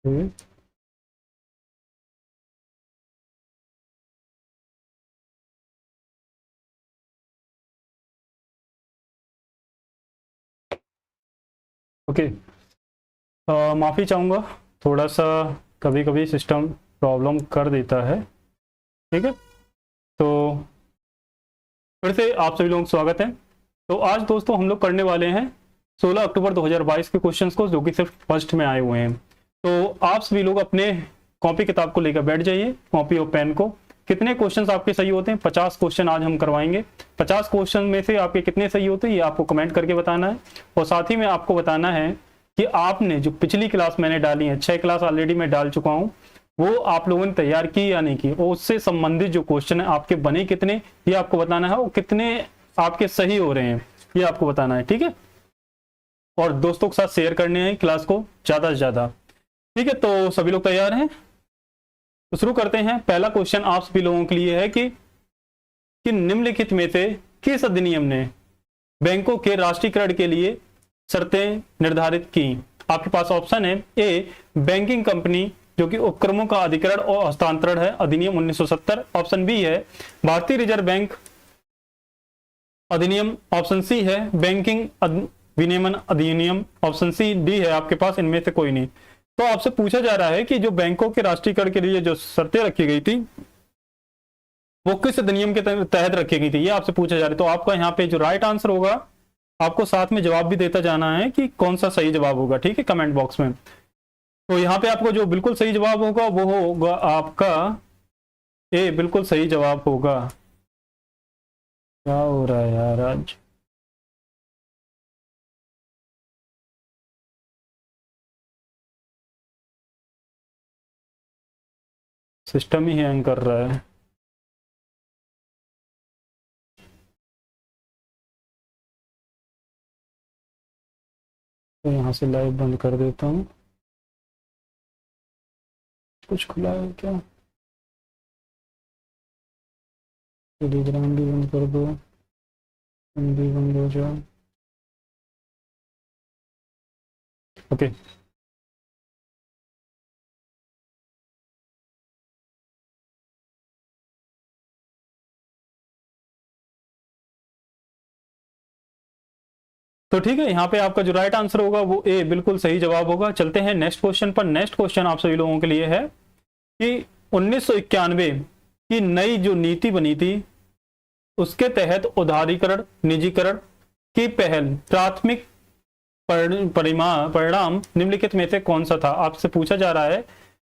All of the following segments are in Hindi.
हम्म, ओके। माफ़ी चाहूँगा, थोड़ा सा कभी कभी सिस्टम प्रॉब्लम कर देता है। ठीक है, तो फिर से आप सभी लोगों का स्वागत है। तो आज दोस्तों हम लोग करने वाले हैं 16 अक्टूबर 2022 के क्वेश्चंस को, जो कि सिर्फ फर्स्ट में आए हुए हैं। तो आप सभी लोग अपने कॉपी किताब को लेकर बैठ जाइए, कॉपी और पेन को। कितने क्वेश्चंस आपके सही होते हैं? 50 क्वेश्चन आज हम करवाएंगे। 50 क्वेश्चन में से आपके कितने सही होते हैं ये आपको कमेंट करके बताना है। और साथ ही में आपको बताना है कि आपने जो पिछली क्लास मैंने डाली है, 6 क्लास ऑलरेडी मैं डाल चुका हूँ, वो आप लोगों ने तैयार की या नहीं की, और उससे संबंधित जो क्वेश्चन है आपके बने कितने ये आपको बताना है, और कितने आपके सही हो रहे हैं ये आपको बताना है। ठीक है, और दोस्तों के साथ शेयर करने हैं क्लास को ज्यादा से ज्यादा। ठीक है, तो सभी लोग तैयार हैं? तो शुरू करते हैं। पहला क्वेश्चन आप सभी लोगों के लिए है कि निम्नलिखित में से किस अधिनियम ने बैंकों के राष्ट्रीयकरण के लिए शर्तें निर्धारित की? आपके पास ऑप्शन है ए बैंकिंग कंपनी जो कि उपक्रमों का अधिकरण और हस्तांतरण है, अधिनियम 1970। ऑप्शन बी है भारतीय रिजर्व बैंक अधिनियम। ऑप्शन सी है बैंकिंग विनियमन अधिनियम। ऑप्शन सी डी है आपके पास इनमें से कोई नहीं। तो आपसे पूछा जा रहा है कि जो बैंकों के राष्ट्रीयकरण के लिए जो शर्तें रखी गई थी वो किस अधिनियम के तहत रखी गई थी, ये आपसे पूछा जा रहा है। तो आपका यहाँ पे जो राइट आंसर होगा, आपको साथ में जवाब भी देता जाना है कि कौन सा सही जवाब होगा। ठीक है, कमेंट बॉक्स में। तो यहाँ पे आपको जो बिल्कुल सही जवाब होगा वो होगा आपका ए, बिल्कुल सही जवाब होगा। क्या हो रहा है यार आज? सिस्टम ही हैंग कर रहा है। तो यहाँ से लाइव बंद कर देता हूँ। कुछ खुला है क्या? टेलीग्राम भी बंद कर दो, भी बंद हो जाओ। ओके, तो ठीक है, यहाँ पे आपका जो राइट आंसर होगा वो ए, बिल्कुल सही जवाब होगा। चलते हैं नेक्स्ट क्वेश्चन पर। नेक्स्ट क्वेश्चन आप सभी लोगों के लिए है कि 1991 की नई जो नीति बनी थी उसके तहत उदारीकरण निजीकरण की पहल प्राथमिक परिणाम निम्नलिखित में से कौन सा था? आपसे पूछा जा रहा है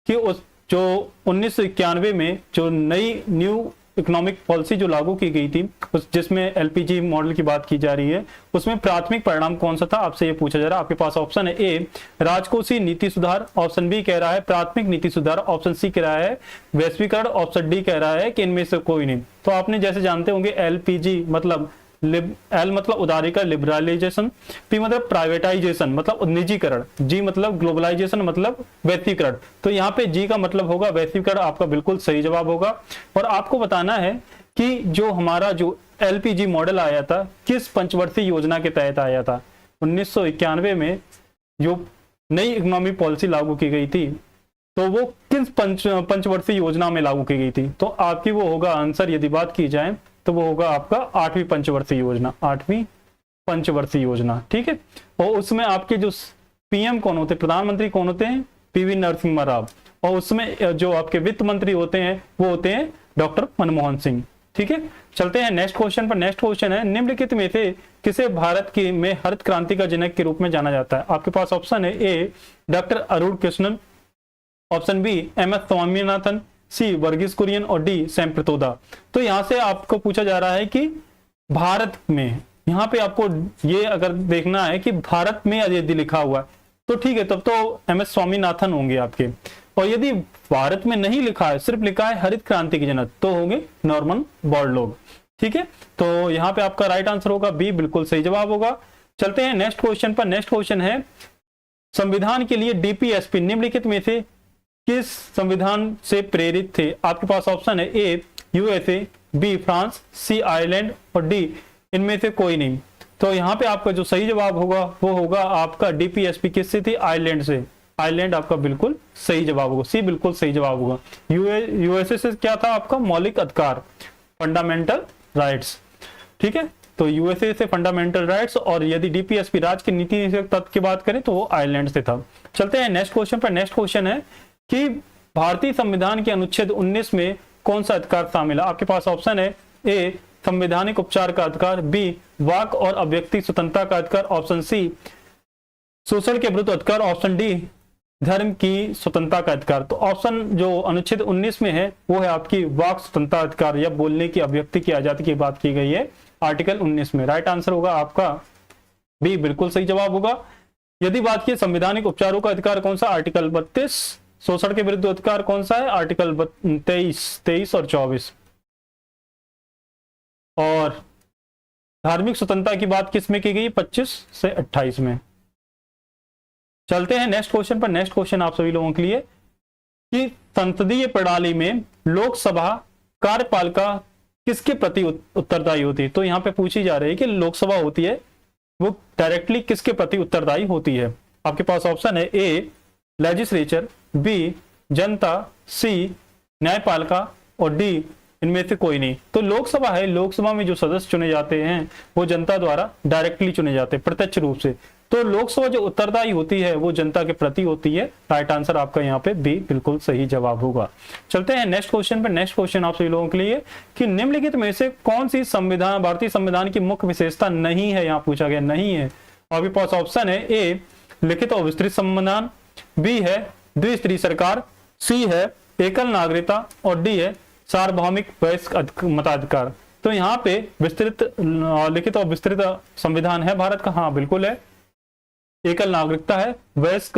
कि उस जो 1991 में जो नई न्यू इकोनॉमिक पॉलिसी जो लागू की गई थी, उस जिसमें एलपीजी मॉडल की बात की जा रही है, उसमें प्राथमिक परिणाम कौन सा था, आपसे ये पूछा जा रहा है। आपके पास ऑप्शन है ए राजकोषीय नीति सुधार। ऑप्शन बी कह रहा है प्राथमिक नीति सुधार। ऑप्शन सी कह रहा है वैश्वीकरण। ऑप्शन डी कह रहा है कि इनमें से कोई नहीं। तो आपने जैसे जानते होंगे एलपीजी मतलब एल मतलब उदारीकरण लिबरलाइजेशन, पी मतलब प्राइवेटाइजेशन मतलब निजीकरण, जी मतलब ग्लोबलाइजेशन मतलब वैश्वीकरण। तो यहाँ पे जी का मतलब होगा वैश्वीकरण, आपका बिल्कुल सही जवाब होगा। और आपको बताना है कि जो हमारा जो एलपीजी मॉडल आया था किस पंचवर्षीय योजना के तहत आया था। 1991 में जो नई इकोनॉमिक पॉलिसी लागू की गई थी तो वो किस पंचवर्षीय योजना में लागू की गई थी? तो आपकी वो होगा आंसर, यदि बात की जाए तो वो होगा आपका 8वीं पंचवर्षीय योजना। 8वीं पंचवर्षीय योजना, ठीक है। और उसमें आपके जो पीएम कौन होते हैं, प्रधानमंत्री कौन होते हैं? पीवी नरसिम्हा राव। और उसमें जो आपके वित्त मंत्री होते हैं वो होते हैं डॉक्टर मनमोहन सिंह। ठीक है, चलते हैं नेक्स्ट क्वेश्चन पर। नेक्स्ट क्वेश्चन है निम्नलिखित में से किसे भारत की में हरित क्रांति का जनक के रूप में जाना जाता है? आपके पास ऑप्शन है A doctor Arun Krishnan. Option B M S Swaminathan. C Verghese Kurien. और डी सैम प्रतोदा। तो यहां से आपको पूछा जा रहा है कि भारत में, यहाँ पे आपको ये अगर देखना है कि भारत में यदि लिखा हुआ है तो ठीक है, तब तो एम एस स्वामीनाथन होंगे आपके। और यदि भारत में नहीं लिखा है, सिर्फ लिखा है हरित क्रांति के जनक, तो होंगे नॉर्मन बोरलॉग। ठीक है, तो यहाँ पे आपका राइट आंसर होगा बी, बिल्कुल सही जवाब होगा। चलते हैं नेक्स्ट क्वेश्चन पर। नेक्स्ट क्वेश्चन है संविधान के लिए डीपीएसपी निम्नलिखित में से किस संविधान से प्रेरित थे? आपके पास ऑप्शन है A USA, B France, C Ireland और डी इनमें से कोई नहीं। तो यहाँ पे आपका जो सही जवाब होगा वो होगा आपका डीपीएसपी किससे थी? आयरलैंड से। आयरलैंड आपका बिल्कुल सही जवाब होगा, सी बिल्कुल सही जवाब होगा। यूएसए से क्या था आपका मौलिक अधिकार, फंडामेंटल राइट्स, ठीक है। तो यूएसए से फंडामेंटल राइट्स, और यदि डीपीएसपी राज्य की नीति तत्व की बात करें तो वो आयरलैंड से था। चलते हैं नेक्स्ट क्वेश्चन पर। नेक्स्ट क्वेश्चन है कि भारतीय संविधान के अनुच्छेद 19 में कौन सा अधिकार शामिल है। आपके पास ऑप्शन है ए संवैधानिक उपचार का अधिकार, बी वाक और अभिव्यक्ति स्वतंत्रता का अधिकार, ऑप्शन सी शोषण के विरुद्ध अधिकार, ऑप्शन डी धर्म की स्वतंत्रता का अधिकार। तो ऑप्शन जो अनुच्छेद 19 में है वो है आपकी वाक स्वतंत्रता अधिकार या बोलने की अभिव्यक्ति की आजादी की बात की गई है आर्टिकल 19 में। राइट आंसर होगा आपका बी बिल्कुल सही जवाब होगा। यदि बात की संवैधानिक उपचारों का अधिकार कौन सा, आर्टिकल 32, शोषण के विरुद्ध अधिकार कौन सा है, आर्टिकल 23 और 24, और धार्मिक स्वतंत्रता की बात किसमें की गई, 25 से 28 में। चलते हैं नेक्स्ट क्वेश्चन पर। नेक्स्ट क्वेश्चन आप सभी लोगों के लिए कि संसदीय प्रणाली में लोकसभा कार्यपालिका किसके प्रति उत्तरदायी होती है। तो यहां पे पूछी जा रही है कि लोकसभा होती है वो डायरेक्टली किसके प्रति उत्तरदायी होती है। आपके पास ऑप्शन है ए लेजिस्लेचर, बी जनता, सी न्यायपालिका और डी इनमें से कोई नहीं। तो लोकसभा है, लोकसभा में जो सदस्य चुने जाते हैं वो जनता द्वारा डायरेक्टली चुने जाते हैं, प्रत्यक्ष रूप से। तो लोकसभा जो उत्तरदायी होती है वो जनता के प्रति होती है। राइट आंसर आपका यहाँ पे बी बिल्कुल सही जवाब होगा। चलते हैं नेक्स्ट क्वेश्चन पे। नेक्स्ट क्वेश्चन आप सभी लोगों के लिए कि निम्नलिखित में से कौन सी संविधान भारतीय संविधान की मुख्य विशेषता नहीं है, यहाँ पूछा गया नहीं है। आपके पास ऑप्शन है ए लिखित और विस्तृत संविधान, बी है द्विस्तरीय सरकार, सी है एकल नागरिकता और डी है सार्वभौमिक वयस्क मताधिकार। तो यहाँ पे विस्तृत लिखित और विस्तृत संविधान है भारत का, हाँ बिल्कुल है। एकल नागरिकता है, वयस्क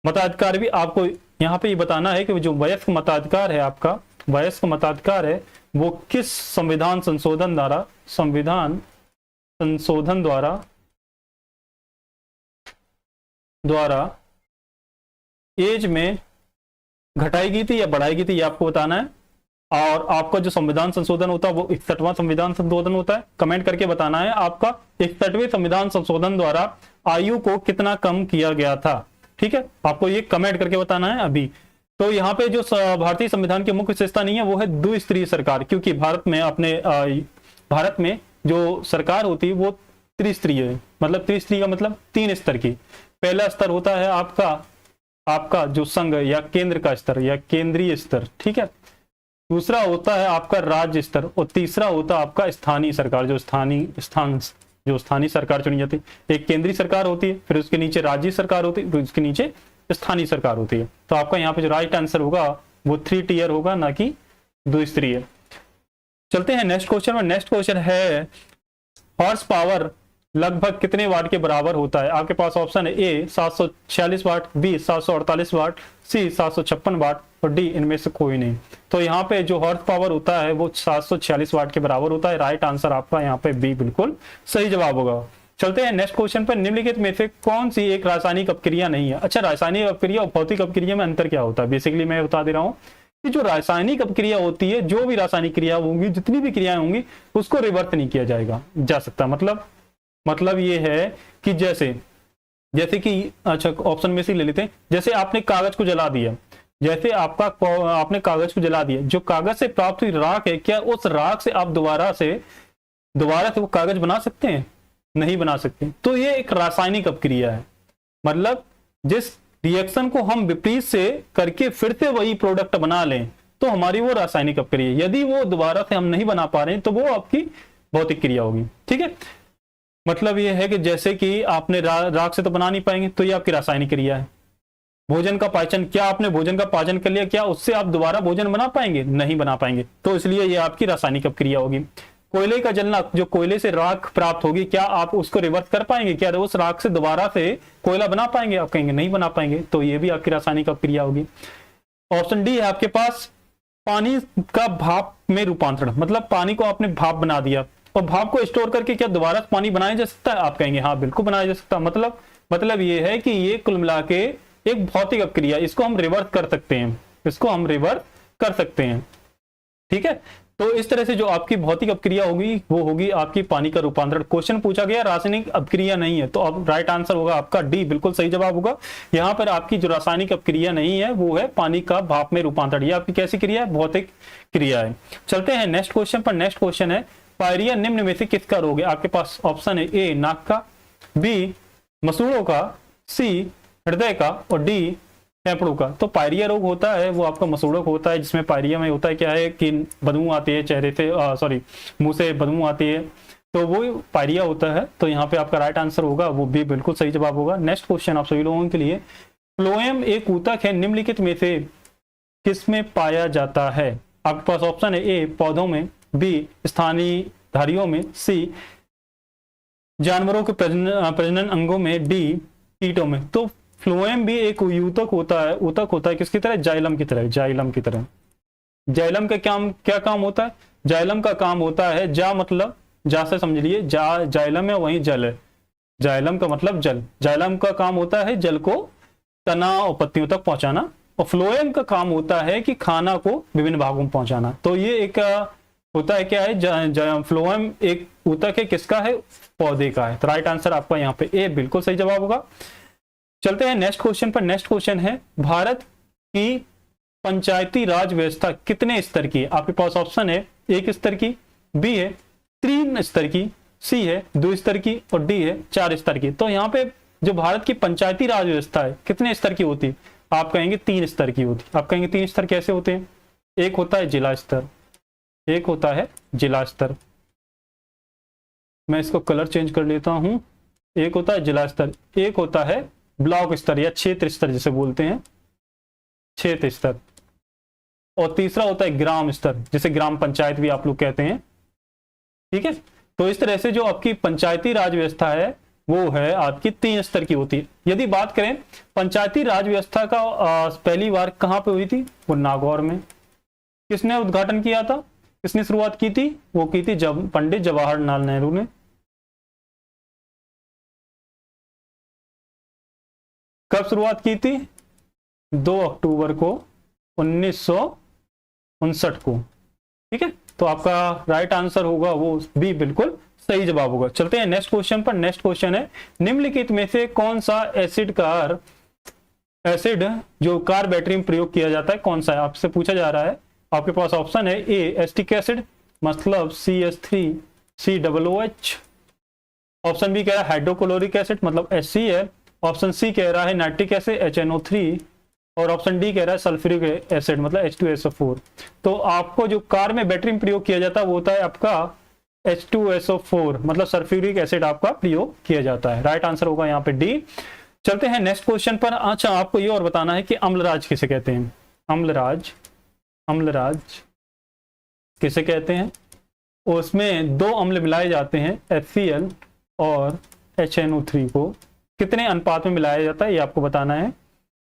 मताधिकार भी आपको यहाँ पे ये बताना है कि जो वयस्क मताधिकार है आपका, वयस्क मताधिकार है वो किस संविधान संशोधन द्वारा एज में घटाई गई थी या बढ़ाई गई थी, ये आपको बताना है। और आपका जो संविधान संशोधन होता है वो 61वां संविधान संशोधन होता है। कमेंट करके बताना है आपका 61वें संविधान संशोधन द्वारा आयु को कितना कम किया गया था, ठीक है, आपको ये कमेंट करके बताना है अभी। तो यहाँ पे जो भारतीय संविधान की मुख्य विशेषता नहीं है वो है द्विस्तरीय सरकार, क्योंकि भारत में जो सरकार होती है वो त्रिस्तरीय है। मतलब त्रिस्तरीय का मतलब 3 स्तर की। पहला स्तर होता है आपका जो संघ या केंद्र का स्तर या केंद्रीय स्तर, ठीक है। दूसरा होता है आपका राज्य स्तर और तीसरा होता है आपका स्थानीय सरकार, जो स्थानीय सरकार चुनी जाती है। एक केंद्रीय सरकार होती है, फिर उसके नीचे राज्य सरकार होती है, फिर उसके नीचे स्थानीय सरकार होती है। तो आपका यहाँ पे जो राइट आंसर होगा वो 3 टियर होगा, ना कि द्विस्तरीय। चलते हैं नेक्स्ट क्वेश्चन में। नेक्स्ट क्वेश्चन है हॉर्स पावर लगभग कितने वाट के बराबर होता है। आपके पास ऑप्शन है ए 746 वाट, बी 748 वाट, सी 756 वाट और डी इनमें से कोई नहीं। तो यहाँ पे जो हॉर्स पावर होता है वो 746 वाट के बराबर होता है। राइट आंसर आपका यहाँ पे बी बिल्कुल सही जवाब होगा। चलते हैं नेक्स्ट क्वेश्चन पर। निम्नलिखित में से कौन सी एक रासायनिक अपक्रिया नहीं है। अच्छा, रासायनिक अपक्रिया और भौतिक अपक्रिया में अंतर क्या होता है, बेसिकली मैं बता दे रहा हूँ कि जो रासायनिक अपक्रिया होती है, जो भी रासायनिक क्रिया होंगी, जितनी भी क्रियाएं होंगी, उसको रिवर्स नहीं किया जा सकता। मतलब ये है कि जैसे कि अच्छा ऑप्शन में से ले लेते हैं। जैसे आपने कागज को जला दिया, आपने कागज को जला दिया, जो कागज से प्राप्त हुई राख है, क्या उस राख से आप दोबारा से वो कागज बना सकते हैं? नहीं बना सकते। तो ये एक रासायनिक अपक्रिया है। मतलब जिस रिएक्शन को हम विपरीत से करके फिर से वही प्रोडक्ट बना लें तो हमारी वो रासायनिक अपक्रिया। यदि वो दोबारा से हम नहीं बना पा रहे हैं तो वो आपकी भौतिक क्रिया होगी, ठीक है। मतलब ये है कि जैसे कि आपने राख से तो बना नहीं पाएंगे, तो ये आपकी रासायनिक क्रिया है। भोजन का पाचन, क्या आपने भोजन का पाचन कर लिया, क्या उससे आप दोबारा भोजन बना पाएंगे? नहीं बना पाएंगे, तो इसलिए ये आपकी रासायनिक अपक्रिया होगी। कोयले का जलना, जो कोयले से राख प्राप्त होगी, क्या आप उसको रिवर्स कर पाएंगे? क्या उस राख से दोबारा से कोयला बना पाएंगे? आप कहेंगे नहीं बना पाएंगे, तो ये भी आपकी रासायनिक अपक्रिया होगी। ऑप्शन डी है आपके पास पानी का भाप में रूपांतरण। मतलब पानी को आपने भाप बना दिया और भाप को स्टोर करके क्या दोबारा पानी बनाया जा सकता है? आप कहेंगे हाँ बिल्कुल बनाया जा सकता है। मतलब ये है कि ये कुल मिला के एक भौतिक अपक्रिया, इसको हम रिवर्स कर सकते हैं, ठीक है। तो इस तरह से जो आपकी भौतिक अपक्रिया होगी वो होगी आपकी पानी का रूपांतरण। क्वेश्चन पूछा गया रासायनिक अपक्रिया नहीं है, तो अब राइट आंसर होगा आपका डी, बिल्कुल सही जवाब होगा। यहाँ पर आपकी जो रासायनिक अपक्रिया नहीं है वो है पानी का भाप में रूपांतरण। ये आपकी कैसी क्रिया है? भौतिक क्रिया है। चलते हैं नेक्स्ट क्वेश्चन पर। नेक्स्ट क्वेश्चन है पायरिया निम्न में से किसका रोग है? आपके पास ऑप्शन है ए नाक का, बी मसूड़ों का, सी हृदय का और डी फेफड़ों का। तो पायरिया रोग होता है वो आपका मसूड़ों का होता है, जिसमें पायरिया में होता है क्या है कि बदबू आती है चेहरे से, सॉरी मुंह से बदबू आती है, तो वो पायरिया होता है। तो यहाँ पे आपका राइट आंसर होगा वो भी बिल्कुल सही जवाब होगा। नेक्स्ट क्वेश्चन आप सभी लोगों के लिए, फ्लोएम एक ऊतक है, निम्नलिखित में से किसमें पाया जाता है? आपके पास ऑप्शन है ए पौधों में, बी स्थानीय धारियों में, सी जानवरों के प्रजनन अंगों में, डी कीटों में। तो फ्लोएम भी एक ऊतक होता है, ऊतक होता है किसकी तरह? जाइलम की तरह, जाइलम की तरह। जाइलम का क्या काम होता है? जाइलम का काम होता है, जा मतलब जा से समझ लिए, जा जाइलम है वही जल है, जाइलम का मतलब जल। जाइलम का काम होता है जल को तना और पत्तियों तक पहुंचाना, और फ्लोएम का काम होता है कि खाना को विभिन्न भागों में पहुंचाना। तो ये एक होता है क्या है, फ्लोएम एक ऊतक है, किसका है? पौधे का है। तो राइट आंसर आपका यहाँ पे ए बिल्कुल सही जवाब होगा। चलते हैं नेक्स्ट क्वेश्चन पर। नेक्स्ट क्वेश्चन है भारत की पंचायती राज व्यवस्था कितने स्तर की है? आपके पास ऑप्शन है एक स्तर की, बी है 3 स्तर की, सी है 2 स्तर की और डी है 4 स्तर की। तो यहाँ पे जो भारत की पंचायती राज व्यवस्था है कितने स्तर की होती है? आप कहेंगे 3 स्तर की होती। आप कहेंगे 3 स्तर कैसे होते हैं? एक होता है जिला स्तर, एक होता है जिला स्तर, मैं इसको कलर चेंज कर लेता हूं। एक होता है जिला स्तर, एक होता है ब्लॉक स्तर या क्षेत्र स्तर जिसे बोलते हैं, क्षेत्र स्तर, और तीसरा होता है ग्राम स्तर जिसे ग्राम पंचायत भी आप लोग कहते हैं। ठीक है, तो इस तरह से जो आपकी पंचायती राज व्यवस्था है वो है आपकी 3 स्तर की होती है। यदि बात करें पंचायती राज व्यवस्था का पहली बार कहां पे हुई थी? वो नागौर में। किसने उद्घाटन किया था? किसने शुरुआत की थी? वो की थी पंडित जवाहरलाल नेहरू ने। कब शुरुआत की थी? 2 अक्टूबर को 1959 को। ठीक है, तो आपका राइट आंसर होगा वो भी बिल्कुल सही जवाब होगा। चलते हैं नेक्स्ट क्वेश्चन पर। नेक्स्ट क्वेश्चन है निम्नलिखित में से कौन सा एसिड जो कार बैटरी में प्रयोग किया जाता है कौन सा है? आपसे पूछा जा रहा है। आपके पास ऑप्शन है ए एस्टिक एसिड मतलब CH3COOH, ऑप्शन बी कह रहा है हाइड्रोक्लोरिक एसिड मतलब HCl, ऑप्शन सी कह रहा है नाइट्रिक एसिड HNO3 और ऑप्शन डी कह रहा है सल्फ्यूरिक एसिड मतलब H2SO4। तो आपको जो कार में बैटरी में प्रयोग किया जाता है वो होता है आपका H2SO4 मतलब सल्फ्यूरिक एसिड आपका प्रयोग किया जाता है। राइट आंसर होगा यहाँ पे डी। चलते हैं नेक्स्ट क्वेश्चन पर। अच्छा, आपको ये और बताना है कि अम्लराज किसे कहते हैं? अम्लराज किसे कहते हैं? उसमें 2 अम्ल मिलाए जाते हैं HCl और HNO3 को। कितने अनुपात में मिलाया जाता है ये आपको बताना है।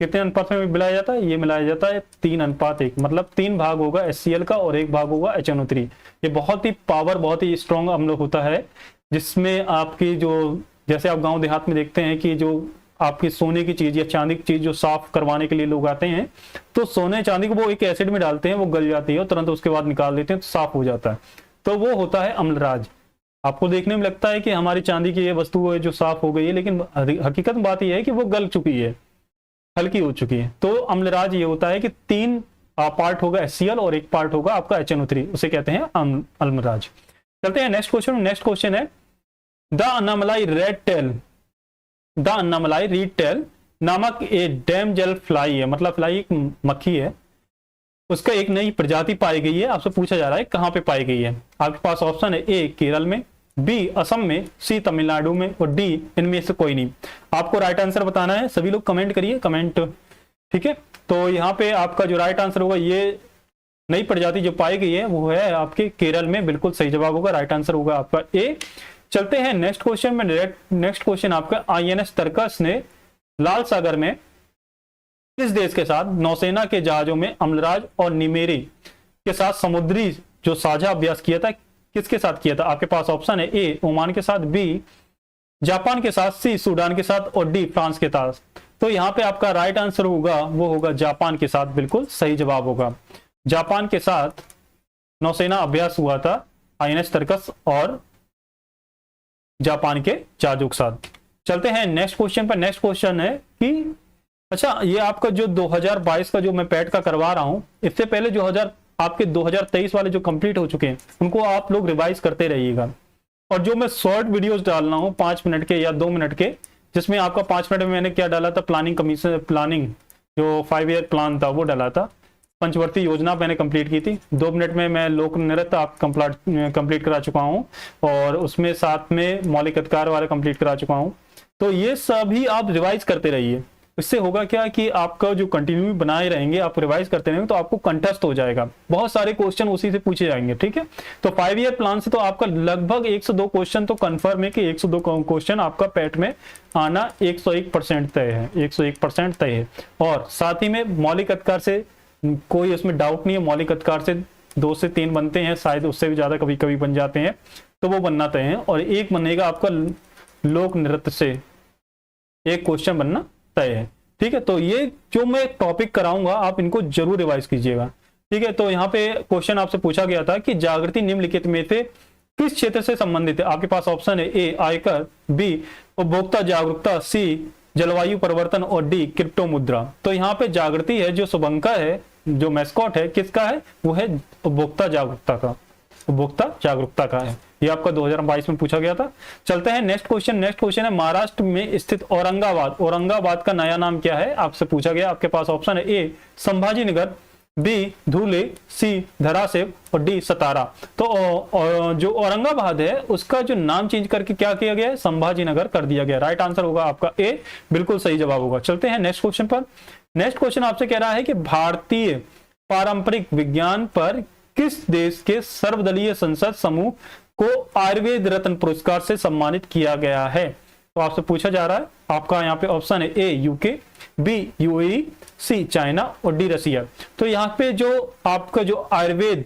कितने अनुपात में मिलाया जाता है? ये मिलाया जाता है 3:1 मतलब 3 भाग होगा HCl का और 1 भाग होगा HNO3। ये बहुत ही स्ट्रॉन्ग अम्ल होता है, जिसमें आपकी जो जैसे आप गांव देहात में देखते हैं कि जो आपकी सोने की चीज या चांदी की चीज जो साफ करवाने के लिए लोग आते हैं, तो सोने चांदी को वो एक एसिड में डालते हैं, वो गल जाती है और तुरंत उसके बाद निकाल देते हैं तो साफ हो जाता है। तो वो होता है अम्लराज। आपको देखने में लगता है कि हमारी चांदी की ये वस्तु है जो साफ हो गई है, लेकिन हकीकत बात यह है कि वो गल चुकी है, हल्की हो चुकी है। तो अम्लराज ये होता है कि 3 पार्ट होगा HCl और 1 पार्ट होगा आपका HNO3, उसे कहते हैं अम्लराज। चलते हैं नेक्स्ट क्वेश्चन। नेक्स्ट क्वेश्चन है द अन्नामलाई रेड टेल नामक ए डैमजेल फ्लाई है, मतलब फ्लाई एक मक्खी है, उसका एक नई प्रजाति पाई गई है। आपसे पूछा जा रहा है कहां पे पाई गई है? आपके पास ऑप्शन है ए केरल में, बी असम में, सी तमिलनाडु में और डी इनमें से कोई नहीं। आपको राइट आंसर बताना है। सभी लोग कमेंट करिए, कमेंट। ठीक है, तो यहाँ पे आपका जो राइट आंसर होगा, ये नई प्रजाति जो पाई गई है वो है आपके केरल में, बिल्कुल सही जवाब होगा। राइट आंसर होगा आपका ए। चलते हैं नेक्स्ट क्वेश्चन में। नेक्स्ट क्वेश्चन आपका INS तरकस ने लाल सागर में किस देश के साथ नौसेना के जहाजों में अम्लराज और निमेरी के साथ समुद्री जो साझा अभ्यास किया था, किसके साथ किया था? आपके पास ऑप्शन है ए ओमान के साथ, बी जापान के साथ, सी सूडान के साथ और डी फ्रांस के साथ। तो यहाँ पे आपका राइट आंसर होगा वो होगा जापान के साथ, बिल्कुल सही जवाब होगा। जापान के साथ नौसेना अभ्यास हुआ था INS तर्कस और जापान के जहाजों के साथ। चलते हैं नेक्स्ट क्वेश्चन पर। नेक्स्ट क्वेश्चन है कि अच्छा, ये आपका जो 2022 का जो मैं पैट का करवा रहा हूं, इससे पहले जो आपके 2023 वाले जो कंप्लीट हो चुके हैं उनको आप लोग रिवाइज करते रहिएगा। और जो मैं शॉर्ट वीडियोस डाल रहा हूं 5 मिनट के या 2 मिनट के, जिसमें आपका 5 मिनट में मैंने क्या डाला था, प्लानिंग कमीशन, प्लानिंग जो 5 ईयर प्लान था वो डाला था। पंचवर्ती योजना मैंने कंप्लीट की थी। 2 मिनट में मैं लोक नृत्य आप कंप्लीट करा चुका हूं, और उसमें साथ में मौलिक अधिकार वाला कंप्लीट करा चुका हूं। तो ये सभी आप रिवाइज करते रहिए। इससे होगा क्या कि आपका जो कंटिन्यू बनाए रहेंगे, आप रिवाइज करते रहेंगे तो आपको कंटेस्ट हो जाएगा, बहुत सारे क्वेश्चन उसी से पूछे जाएंगे। ठीक है, तो 5 ईयर प्लान से तो आपका लगभग 102 क्वेश्चन तो कंफर्म है कि 102 क्वेश्चन आपका पैट में आना 101% तय है, 101% तय है। और साथ ही में मौलिक अधिकार से कोई उसमें डाउट नहीं है, मौलिक अधिकार से 2 से 3 बनते हैं, शायद उससे भी ज्यादा कभी कभी बन जाते हैं, तो वो बनना तय है। और एक बनेगा आपका लोक नृत्य से, एक क्वेश्चन बनना तय है। ठीक है, तो ये जो मैं टॉपिक कराऊंगा आप इनको जरूर रिवाइज कीजिएगा। ठीक है, तो यहाँ पे क्वेश्चन आपसे पूछा गया था कि जागृति निम्नलिखित में से किस क्षेत्र से संबंधित है। आपके पास ऑप्शन है ए आयकर, बी उपभोक्ता जागरूकता, सी जलवायु परिवर्तन और डी क्रिप्टो मुद्रा। तो यहाँ पे जागृति है, जो शुभंकर है, जो मैस्कॉट है, किसका है, वो है उपभोक्ता जागरूकता का, उपभोक्ता जागरूकता का है। ये आपका 2022 में पूछा गया था। चलते हैं नेक्स्ट क्वेश्चन। नेक्स्ट क्वेश्चन है महाराष्ट्र में स्थित औरंगाबाद, औरंगाबाद का नया नाम क्या है, आपसे पूछा गया। आपके पास ऑप्शन है ए संभाजी नगर, बी धुले, सी धरासेव और डी सतारा। तो जो औरंगाबाद है उसका जो नाम चेंज करके क्या किया गया है, संभाजी नगर कर दिया गया। राइट आंसर होगा आपका ए, बिल्कुल सही जवाब होगा। चलते हैं नेक्स्ट क्वेश्चन पर। नेक्स्ट क्वेश्चन आपसे कह रहा है कि भारतीय पारंपरिक विज्ञान पर किस देश के सर्वदलीय संसद समूह को आयुर्वेद रत्न पुरस्कार से सम्मानित किया गया है। तो आपसे पूछा जा रहा है, आपका यहाँ पे ऑप्शन है ए यूके, बी यूएई, सी चाइना और डी रसिया। तो यहाँ पे जो आपका जो आयुर्वेद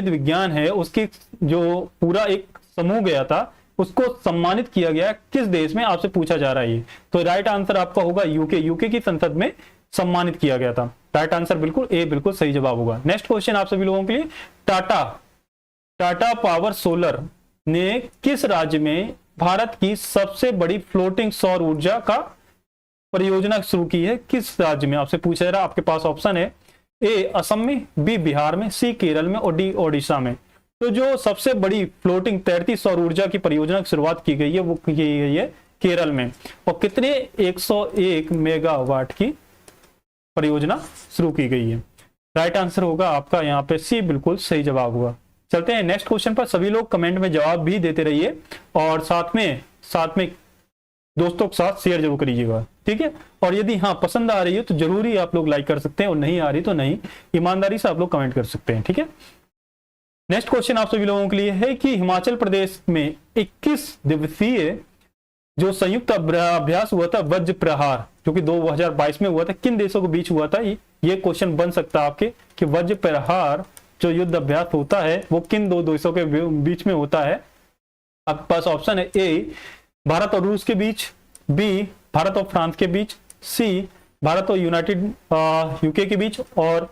विज्ञान है उसके जो पूरा एक समूह गया था उसको सम्मानित किया गया किस देश में, आपसे पूछा जा रहा है ये। तो राइट आंसर आपका होगा यूके, यूके की संसद में सम्मानित किया गया था। राइट आंसर बिल्कुल ए, बिल्कुल सही जवाब होगा। नेक्स्ट क्वेश्चन आप सभी लोगों के लिए, टाटा पावर सोलर ने किस राज्य में भारत की सबसे बड़ी फ्लोटिंग सौर ऊर्जा का परियोजना शुरू की है, किस राज्य में, आपसे पूछा जा रहा है। आपके पास ऑप्शन है ए असम में, बी बिहार में, सी केरल में और डी ओडिशा में। तो जो सबसे बड़ी फ्लोटिंग तैरती सौर ऊर्जा की परियोजना की शुरुआत की गई है वो की गई है केरल में। और कितने 101 मेगावाट की परियोजना शुरू की गई है। राइट आंसर होगा आपका यहाँ पे सी, बिल्कुल सही जवाब होगा। चलते हैं नेक्स्ट क्वेश्चन पर। सभी लोग कमेंट में जवाब भी देते रहिए और साथ में दोस्तों के साथ शेयर जरूर करिएगा। ठीक है, और यदि हाँ पसंद आ रही है तो जरूर ही आप लोग लाइक कर सकते हैं, और नहीं आ रही तो नहीं, ईमानदारी से आप लोग कमेंट कर सकते हैं। ठीक है, नेक्स्ट क्वेश्चन आप सभी लोगों के लिए है कि हिमाचल प्रदेश में 21 दिवसीय जो संयुक्त अभ्यास हुआ था वज्र प्रहार, जो कि 2022 में हुआ था, किन देशों के बीच हुआ था। ये क्वेश्चन बन सकता है आपके कि वज्र प्रहार जो युद्ध अभ्यास होता है वो किन 2 देशों के बीच में होता है। आपके पास ऑप्शन है ए भारत और रूस के बीच, बी भारत और फ्रांस के बीच, सी भारत और यूनाइटेड यूके के बीच, और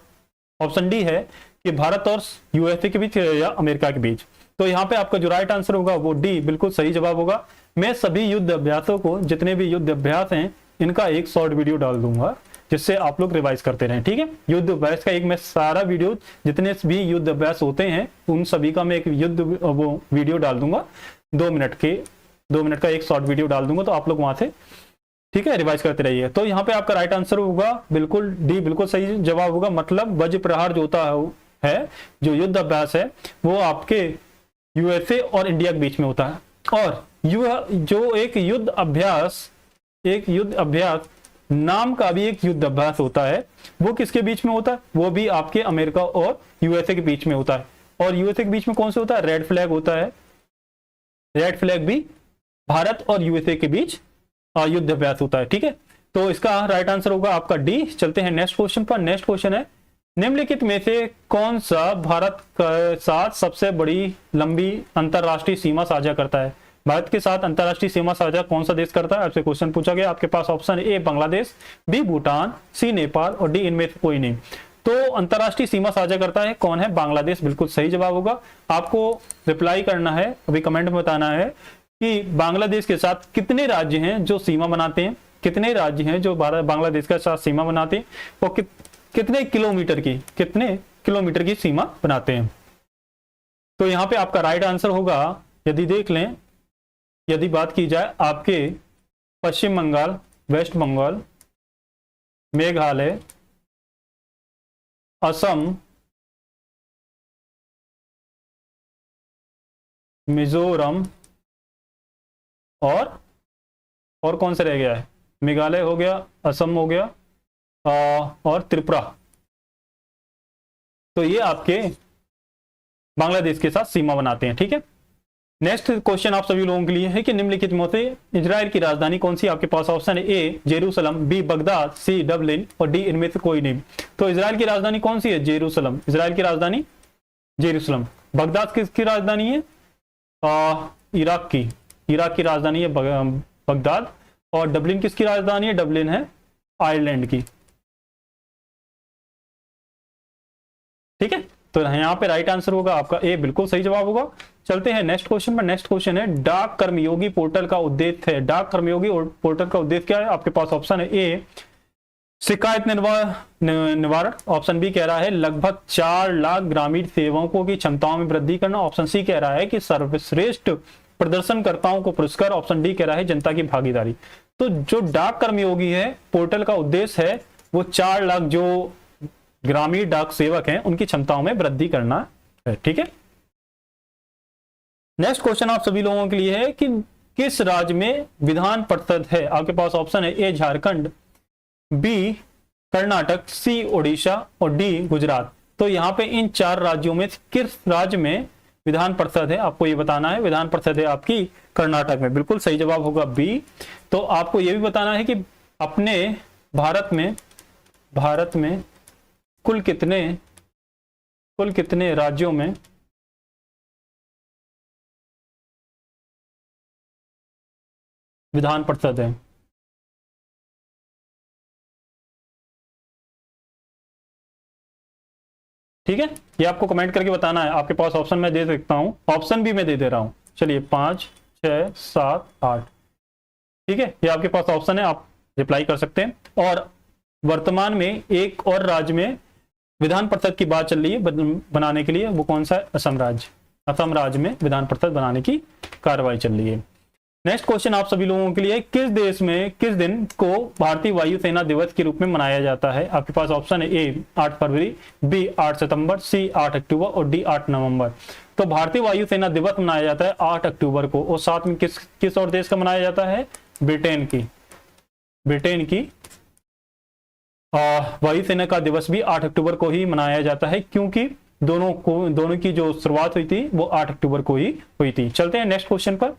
ऑप्शन डी है कि भारत और यूएसए के बीच या अमेरिका के बीच। तो यहाँ पे आपका जो राइट आंसर होगा वो डी, बिल्कुल सही जवाब होगा। मैं सभी युद्ध अभ्यासों को, जितने भी युद्ध अभ्यास हैं, इनका एक शॉर्ट वीडियो डाल दूंगा जिससे आप लोग रिवाइज करते रहें। ठीक है, युद्ध अभ्यास का एक मैं सारा वीडियो, जितने भी युद्ध अभ्यास होते हैं उन सभी का मैं एक युद्ध वो वीडियो डाल दूंगा, 2 मिनट का एक शॉर्ट वीडियो डाल दूंगा, तो आप लोग वहां से ठीक है रिवाइज करते रहिए। तो यहाँ पे आपका राइट आंसर होगा बिल्कुल डी, बिल्कुल सही जवाब होगा। मतलब वज्र प्रहार जो होता है, जो युद्ध अभ्यास है, वो आपके यूएसए और इंडिया के बीच में होता है। और जो एक युद्ध अभ्यास नाम का भी एक युद्ध अभ्यास होता है, वो किसके बीच में होता है, वो भी आपके अमेरिका और यूएसए के बीच में होता है। और यूएसए के बीच में कौन से होता है, रेड फ्लैग होता है। रेड फ्लैग भी भारत और यूएसए के बीच युद्ध अभ्यास होता है। ठीक है, तो इसका राइट आंसर होगा आपका डी। चलते हैं नेक्स्ट क्वेश्चन पर। नेक्स्ट क्वेश्चन है निम्नलिखित में से कौन सा भारत के साथ सबसे बड़ी लंबी अंतरराष्ट्रीय सीमा साझा करता है। भारत के साथ अंतरराष्ट्रीय सीमा साझा कौन सा देश करता है, आपसे क्वेश्चन पूछा गया। आपके पास option A Bangladesh, B Bhutan, C Nepal और डी इनमें से कोई नहीं। तो अंतरराष्ट्रीय सीमा साझा करता है कौन है? बांग्लादेश, बिल्कुल सही जवाब होगा। आपको रिप्लाई करना है, अभी कमेंट में बताना है कि बांग्लादेश के साथ कितने राज्य हैं जो सीमा बनाते हैं, कितने राज्य हैं जो बांग्लादेश के साथ सीमा बनाते हैं, और कितने किलोमीटर की सीमा बनाते हैं। तो यहां पे आपका राइट आंसर होगा, यदि देख लें, यदि बात की जाए आपके पश्चिम बंगाल, वेस्ट बंगाल, मेघालय, असम, मिजोरम और कौन सा रह गया है? मेघालय हो गया, असम हो गया और त्रिपुरा। तो ये आपके बांग्लादेश के साथ सीमा बनाते हैं। ठीक है, नेक्स्ट क्वेश्चन आप सभी लोगों के लिए है कि निम्नलिखित में से इजराइल की राजधानी कौन सी? आपके पास ऑप्शन है ए जेरूसलम, बी बगदाद, सी डबलिन और डी इनमें से कोई नहीं। तो इजराइल की राजधानी कौन सी है? जेरूसलम, इजराइल की राजधानी जेरूसलम। बगदाद किसकी राजधानी है? इराक की राजधानी है बगदाद। और डबलिन किसकी राजधानी है? डबलिन है आयरलैंड की। ठीक है, तो यहाँ पे राइट आंसर होगा आपका ए, बिल्कुल सही जवाब होगा। चलते हैं नेक्स्ट क्वेश्चन पर। नेक्स्ट क्वेश्चन है डाक कर्मयोगी पोर्टल का उद्देश्य है। डाक कर्मयोगी पोर्टल का उद्देश्य क्या है? आपके पास ऑप्शन है ए शिकायत निवारण, ऑप्शन बी कह रहा है लगभग 4 लाख ग्रामीण सेवकों की क्षमताओं में वृद्धि करना, ऑप्शन सी कह रहा है कि सर्वश्रेष्ठ प्रदर्शनकर्ताओं को पुरस्कार, ऑप्शन डी कह रहा है जनता की भागीदारी। तो जो डाक कर्मयोगी है पोर्टल का उद्देश्य है वो 4 लाख जो ग्रामीण डाक सेवक हैं उनकी क्षमताओं में वृद्धि करना है। ठीक है, नेक्स्ट क्वेश्चन आप सभी लोगों के लिए है कि किस राज्य में विधान परिषद है? आपके पास ऑप्शन है ए झारखंड, बी कर्नाटक, सी ओडिशा और डी गुजरात। तो यहाँ पे इन 4 राज्यों में किस राज्य में विधान परिषद है आपको ये बताना है। विधान परिषद है आपकी कर्नाटक में, बिल्कुल सही जवाब होगा बी। तो आपको ये भी बताना है कि अपने भारत में कुल कितने राज्यों में विधान परिषद है। ठीक है, ये आपको कमेंट करके बताना है। आपके पास ऑप्शन मैं दे सकता हूं, ऑप्शन भी मैं दे रहा हूं। चलिए 5, 6, 7, 8। ठीक है, ये आपके पास ऑप्शन है, आप रिप्लाई कर सकते हैं। और वर्तमान में एक और राज्य में विधान परिषद की बात चल रही है बनाने के लिए, वो कौन सा है? असम राज्य। असम राज्य में विधान परिषद बनाने की कार्रवाई चल रही है। नेक्स्ट क्वेश्चन आप सभी लोगों के लिए, किस देश में किस दिन को भारतीय वायुसेना दिवस के रूप में मनाया जाता है? आपके पास ऑप्शन है ए 8 फरवरी, बी 8 सितंबर, सी 8 अक्टूबर और डी 8 नवंबर। तो भारतीय वायुसेना दिवस मनाया जाता है 8 अक्टूबर को, और साथ में किस और देश का मनाया जाता है? ब्रिटेन की वायुसेना का दिवस भी 8 अक्टूबर को ही मनाया जाता है, क्योंकि दोनों की जो शुरुआत हुई थी वो 8 अक्टूबर को ही हुई थी। चलते हैं नेक्स्ट क्वेश्चन पर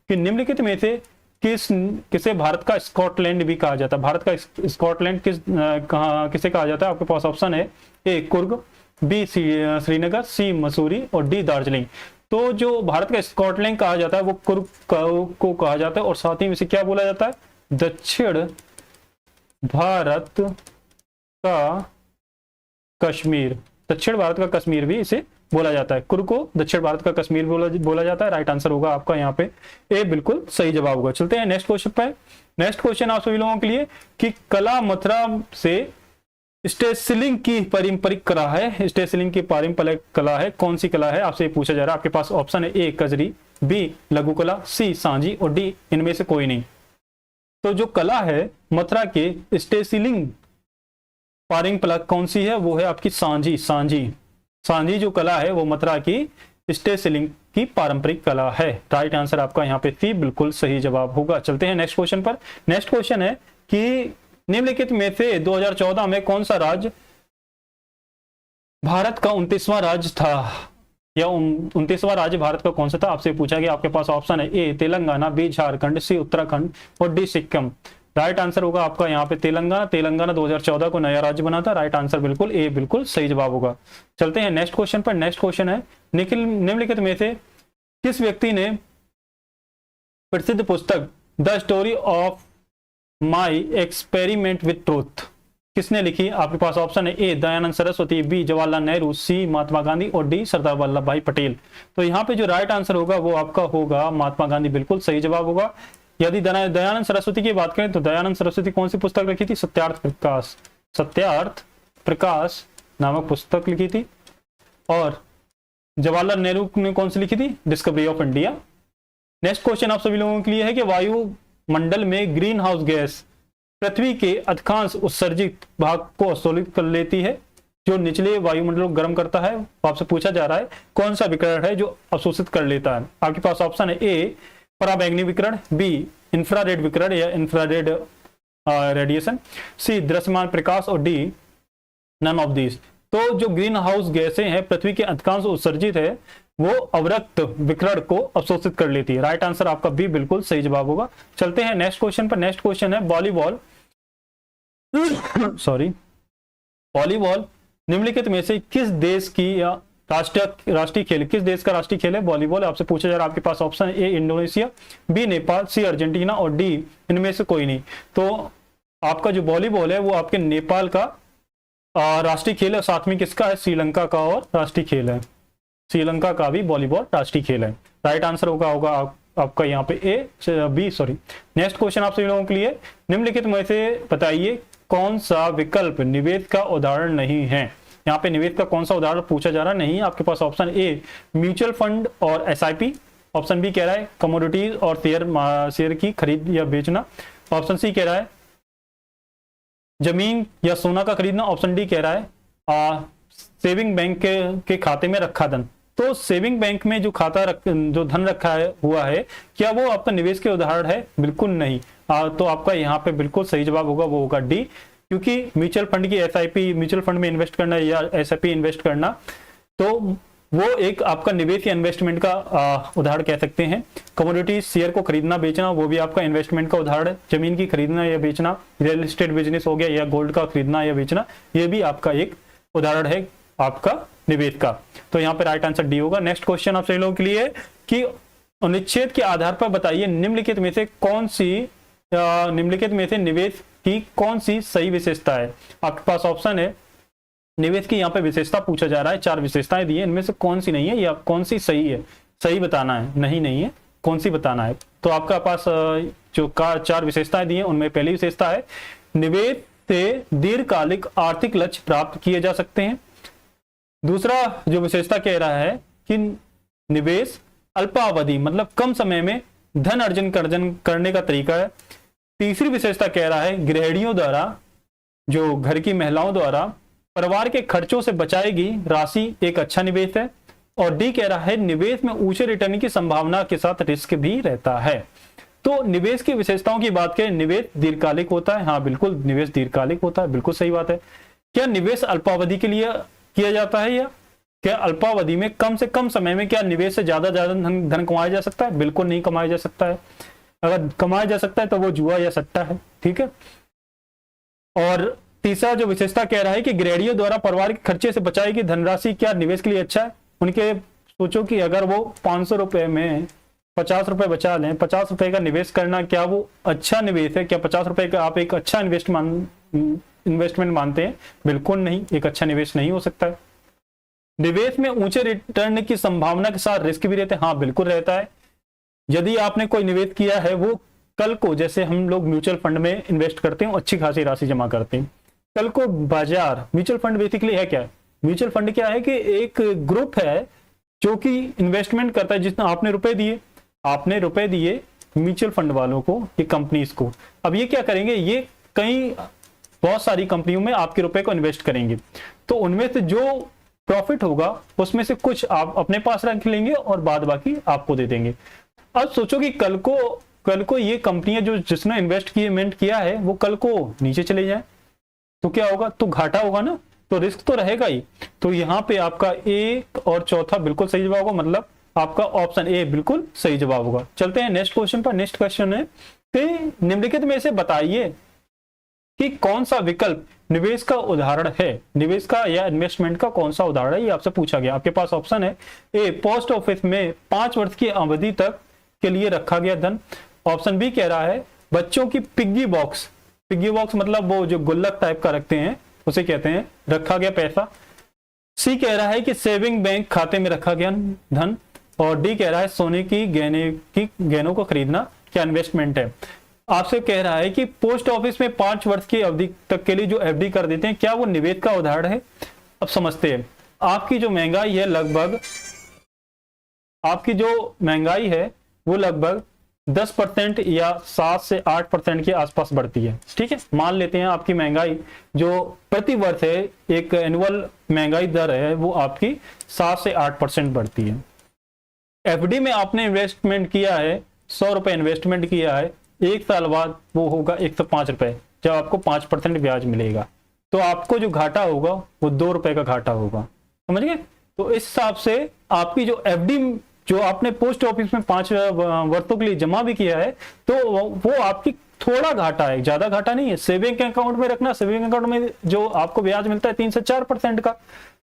कि निम्नलिखित में से किसे भारत का स्कॉटलैंड भी कहा जाता है? भारत का स्कॉटलैंड किसे कहा जाता है? आपके पास ऑप्शन है ए कुर्ग, बी श्रीनगर, सी मसूरी और डी दार्जिलिंग। तो जो भारत का स्कॉटलैंड कहा जाता है वो कुर्ग को कहा जाता है, और साथ ही में इसे क्या बोला जाता है? दक्षिण भारत का कश्मीर भी इसे बोला जाता है। कुर्ग को दक्षिण भारत का कश्मीर बोला जाता है। राइट आंसर होगा आपका यहाँ पे ए, बिल्कुल सही जवाब होगा। चलते हैं नेक्स्ट क्वेश्चन पे। नेक्स्ट क्वेश्चन आप सभी लोगों के लिए कि कला मथुरा से स्टेसिलिंग की पारंपरिक कला है। स्टेसिलिंग की पारंपरिक कला है, कौन सी कला है आपसे पूछा जा रहा है। आपके पास ऑप्शन है ए कजरी, बी लघु कला, सी सांझी और डी इनमें से कोई नहीं। तो जो कला है मथुरा के स्टेसिलिंग पारंपरिक कौन सी है? वो है आपकी सांझी जो कला है वो मथुरा की स्टेसिलिंग की पारंपरिक कला है। राइट आंसर आपका यहाँ पे सी, बिल्कुल सही जवाब होगा। चलते हैं नेक्स्ट क्वेश्चन पर। नेक्स्ट क्वेश्चन है कि निम्नलिखित में से 2014 में कौन सा राज्य भारत का 29वां राज्य था, या 29वां राज्य भारत का कौन सा था आपसे पूछा गया। आपके पास ऑप्शन है ए तेलंगाना, बी झारखंड, सी उत्तराखंड और डी सिक्किम। राइट आंसर होगा आपका यहाँ पे तेलंगाना 2014 को नया राज्य बना था। राइट आंसर बिल्कुल ए, बिल्कुल सही जवाब होगा। चलते हैं नेक्स्ट क्वेश्चन पर। नेक्स्ट क्वेश्चन है निम्नलिखित में से किस व्यक्ति ने प्रसिद्ध पुस्तक the story of my experiment with truth, किसने लिखी? आपके पास ऑप्शन है ए दयानंद सरस्वती, बी जवाहरलाल नेहरू, सी महात्मा गांधी और डी सरदार वल्लभ भाई पटेल। तो यहाँ पे जो राइट आंसर होगा वो आपका होगा महात्मा गांधी, बिल्कुल सही जवाब होगा। यदि दयानंद सरस्वती की बात करें तो दयानंद सरस्वती कौन सी पुस्तक लिखी थी? सत्यार्थ प्रकाश, सत्यार्थ प्रकाश नामक पुस्तक लिखी थी। और जवाहरलाल नेहरू ने कौन सी लिखी थी? Discovery of India. Next question आप सभी लोगों के लिए है कि वायुमंडल में ग्रीन हाउस गैस पृथ्वी के अधिकांश उत्सर्जित भाग को अवशोषित कर लेती है। जो निचले वायुमंडल को गर्म करता है, आपसे पूछा जा रहा है कौन सा विकिरण है जो अवशोषित कर लेता है। आपके पास ऑप्शन है ए पराबैंगनी विकिरण, बी इंफ्रारेड विकिरण या इंफ्रारेड रेडिएशन, सी दृश्यमान प्रकाश और डी नन ऑफ दिस। तो जो ग्रीन हाउस गैसें हैं पृथ्वी के अधिकांश उत्सर्जित है वो अवरक्त विकिरण को अवशोषित कर लेती है। राइट आंसर आपका बी बिल्कुल सही जवाब होगा। चलते हैं नेक्स्ट क्वेश्चन पर। नेक्स्ट क्वेश्चन है वॉलीबॉल सॉरी वॉलीबॉल निम्नलिखित में से किस देश की या राष्ट्रीय खेल, किस देश का राष्ट्रीय खेल है वॉलीबॉल? आपसे पूछा जा रहा है। आपके पास option A Indonesia, B Nepal, C Argentina और डी इनमें से कोई नहीं। तो आपका जो वॉलीबॉल है वो आपके नेपाल का राष्ट्रीय खेल है। साथ में किसका है? श्रीलंका का और राष्ट्रीय खेल है। श्रीलंका का भी वॉलीबॉल राष्ट्रीय खेल है। राइट आंसर होगा आपका यहाँ पे A B sorry. Next question आप सभी लोगों के लिए, निम्नलिखित में से बताइए कौन सा विकल्प निवेश का उदाहरण नहीं है? यहाँ पे निवेश का कौन सा उदाहरण पूछा जा रहा नहीं। आपके पास ऑप्शन ए म्यूचुअल फंड और एसआईपी, ऑप्शन बी कह रहा है कमोडिटीज और शेयर की खरीद या बेचना, ऑप्शन सी कह रहा है जमीन या सोना का खरीदना, ऑप्शन डी कह रहा है सेविंग बैंक के खाते में रखा धन। तो सेविंग बैंक में जो जो धन रखा हुआ है क्या वो आपका निवेश के उदाहरण है? बिल्कुल नहीं। तो आपका यहाँ पे बिल्कुल सही जवाब होगा वो होगा डी, क्योंकि म्यूचुअल फंड की एसआईपी, म्यूचुअल फंड में इन्वेस्ट करना या एसआईपी इन्वेस्ट करना तो वो एक आपका निवेश या इन्वेस्टमेंट का उदाहरण कह सकते हैं। कमोडिटी शेयर को खरीदना बेचना वो भी आपका इन्वेस्टमेंट का उदाहरण है। जमीन की खरीदना या बेचना, रियल एस्टेट बिजनेस हो गया या गोल्ड का खरीदना या बेचना, ये भी आपका एक उदाहरण है आपका निवेश का। तो यहाँ पे राइट आंसर डी होगा। नेक्स्ट क्वेश्चन आप सभी लोगों के लिए कि अनुच्छेद के आधार पर बताइए निम्नलिखित में से निवेश की कौन सी सही विशेषता है? आपके पास ऑप्शन है निवेश की यहाँ पे विशेषता पूछा जा रहा है, 4 विशेषताएं दी है, इनमें से कौन सी नहीं है या कौन सी सही है? सही बताना है, नहीं है, कौन सी बताना है। तो आपका पास जो 4 विशेषताएं दी है उनमें पहली विशेषता है निवेश से दीर्घकालिक आर्थिक लक्ष्य प्राप्त किए जा सकते हैं। दूसरा जो विशेषता कह रहा है कि निवेश अल्पावधि मतलब कम समय में धन अर्जन करने का तरीका है। तीसरी विशेषता कह रहा है गृहिणियों द्वारा, जो घर की महिलाओं द्वारा परिवार के खर्चों से बचाएगी राशि एक अच्छा निवेश है। और डी कह रहा है निवेश में ऊंचे रिटर्न की संभावना के साथ रिस्क भी रहता है। तो निवेश की विशेषताओं की बात करें, निवेश दीर्घकालिक होता है। हाँ बिल्कुल निवेश दीर्घकालिक होता है, बिल्कुल सही बात है। क्या निवेश अल्पावधि के लिए किया जाता है या क्या अल्पावधि में कम से कम समय में क्या निवेश से ज्यादा धन कमाया जा सकता है? बिल्कुल नहीं कमाया जा सकता है। अगर कमाया जा सकता है तो वो जुआ या सट्टा है, ठीक है। और तीसरा जो विशेषता कह रहा है कि गृहिणियों द्वारा परिवार के खर्चे से बचाएगी धनराशि क्या निवेश के लिए अच्छा है? उनके सोचो कि अगर वो 500 रुपए में 50 रुपए बचा लें, 50 रुपए का निवेश करना क्या वो अच्छा निवेश है? क्या 50 रुपए का आप एक अच्छा इन्वेस्टमेंट मानते हैं? बिल्कुल नहीं, एक अच्छा निवेश नहीं हो सकता है। निवेश में ऊंचे रिटर्न की संभावना के साथ रिस्क भी रहते हैं। हाँ बिल्कुल रहता है। यदि आपने कोई निवेश किया है वो कल को, जैसे हम लोग म्यूचुअल फंड में इन्वेस्ट करते हैं, अच्छी खासी राशि जमा करते हैं, कल को बाजार, म्यूचुअल फंड बेसिकली है क्या? म्यूचुअल फंड क्या है कि एक ग्रुप है जो कि इन्वेस्टमेंट करता है। जितना आपने रुपए दिए म्यूचुअल फंड वालों को, ये कंपनीज को, अब ये क्या करेंगे, ये बहुत सारी कंपनियों में आपके रुपए को इन्वेस्ट करेंगे। तो उनमें से जो प्रॉफिट होगा उसमें से कुछ आप अपने पास रख लेंगे और बाद बाकी आपको दे देंगे। अब सोचो कि कल को ये कंपनियां जो जिसने इन्वेस्टमेंट किया है वो कल को नीचे चले जाए तो क्या होगा? तो घाटा होगा ना, तो रिस्क तो रहेगा ही। तो यहाँ पे आपका एक और चौथा बिल्कुल सही जवाब होगा, मतलब आपका ऑप्शन ए बिल्कुल सही जवाब होगा। चलते हैं नेक्स्ट क्वेश्चन पर। नेक्स्ट क्वेश्चन है कि निम्नलिखित में से बताइए कि कौन सा विकल्प निवेश का उदाहरण है? निवेश का या इन्वेस्टमेंट का कौन सा उदाहरण है, ये आपसे पूछा गया। आपके पास ऑप्शन है ए पोस्ट ऑफिस में 5 वर्ष की अवधि तक के लिए रखा गया धन, ऑप्शन बी कह रहा है बच्चों की पिग्गी बॉक्स पिग्गी बॉक्स मतलब वो जो गुल्लक टाइप का रखते हैं उसे कहते हैं रखा गया पैसा। सी कह रहा है कि सेविंग बैंक खाते में रखा गया धन। और डी कह रहा है सोने की गहनों को खरीदना क्या इन्वेस्टमेंट है। आपसे कह रहा है कि पोस्ट ऑफिस में 5 वर्ष की अवधि तक के लिए जो एफडी कर देते हैं क्या वो निवेश का उदाहरण है। अब समझते हैं। आपकी जो महंगाई है वो लगभग 10% या 7 से 8% के आसपास बढ़ती है। ठीक है, मान लेते हैं आपकी महंगाई जो प्रति वर्ष है, एक एनुअल महंगाई दर है, वो आपकी 7 से 8% बढ़ती है। एफडी में आपने इन्वेस्टमेंट किया है, 100 रुपए इन्वेस्टमेंट किया है, 1 साल बाद वो होगा 105 रुपए, जब आपको 5% ब्याज मिलेगा। तो आपको जो घाटा होगा वो 2 रुपए का घाटा होगा। समझ गए। तो इस हिसाब से आपकी जो एफडी जो आपने पोस्ट ऑफिस में 5 वर्षों के लिए जमा भी किया है, तो वो आपकी थोड़ा घाटा है, ज्यादा घाटा नहीं है। सेविंग अकाउंट में रखना, सेविंग अकाउंट में जो आपको ब्याज मिलता है 3 से 4% का,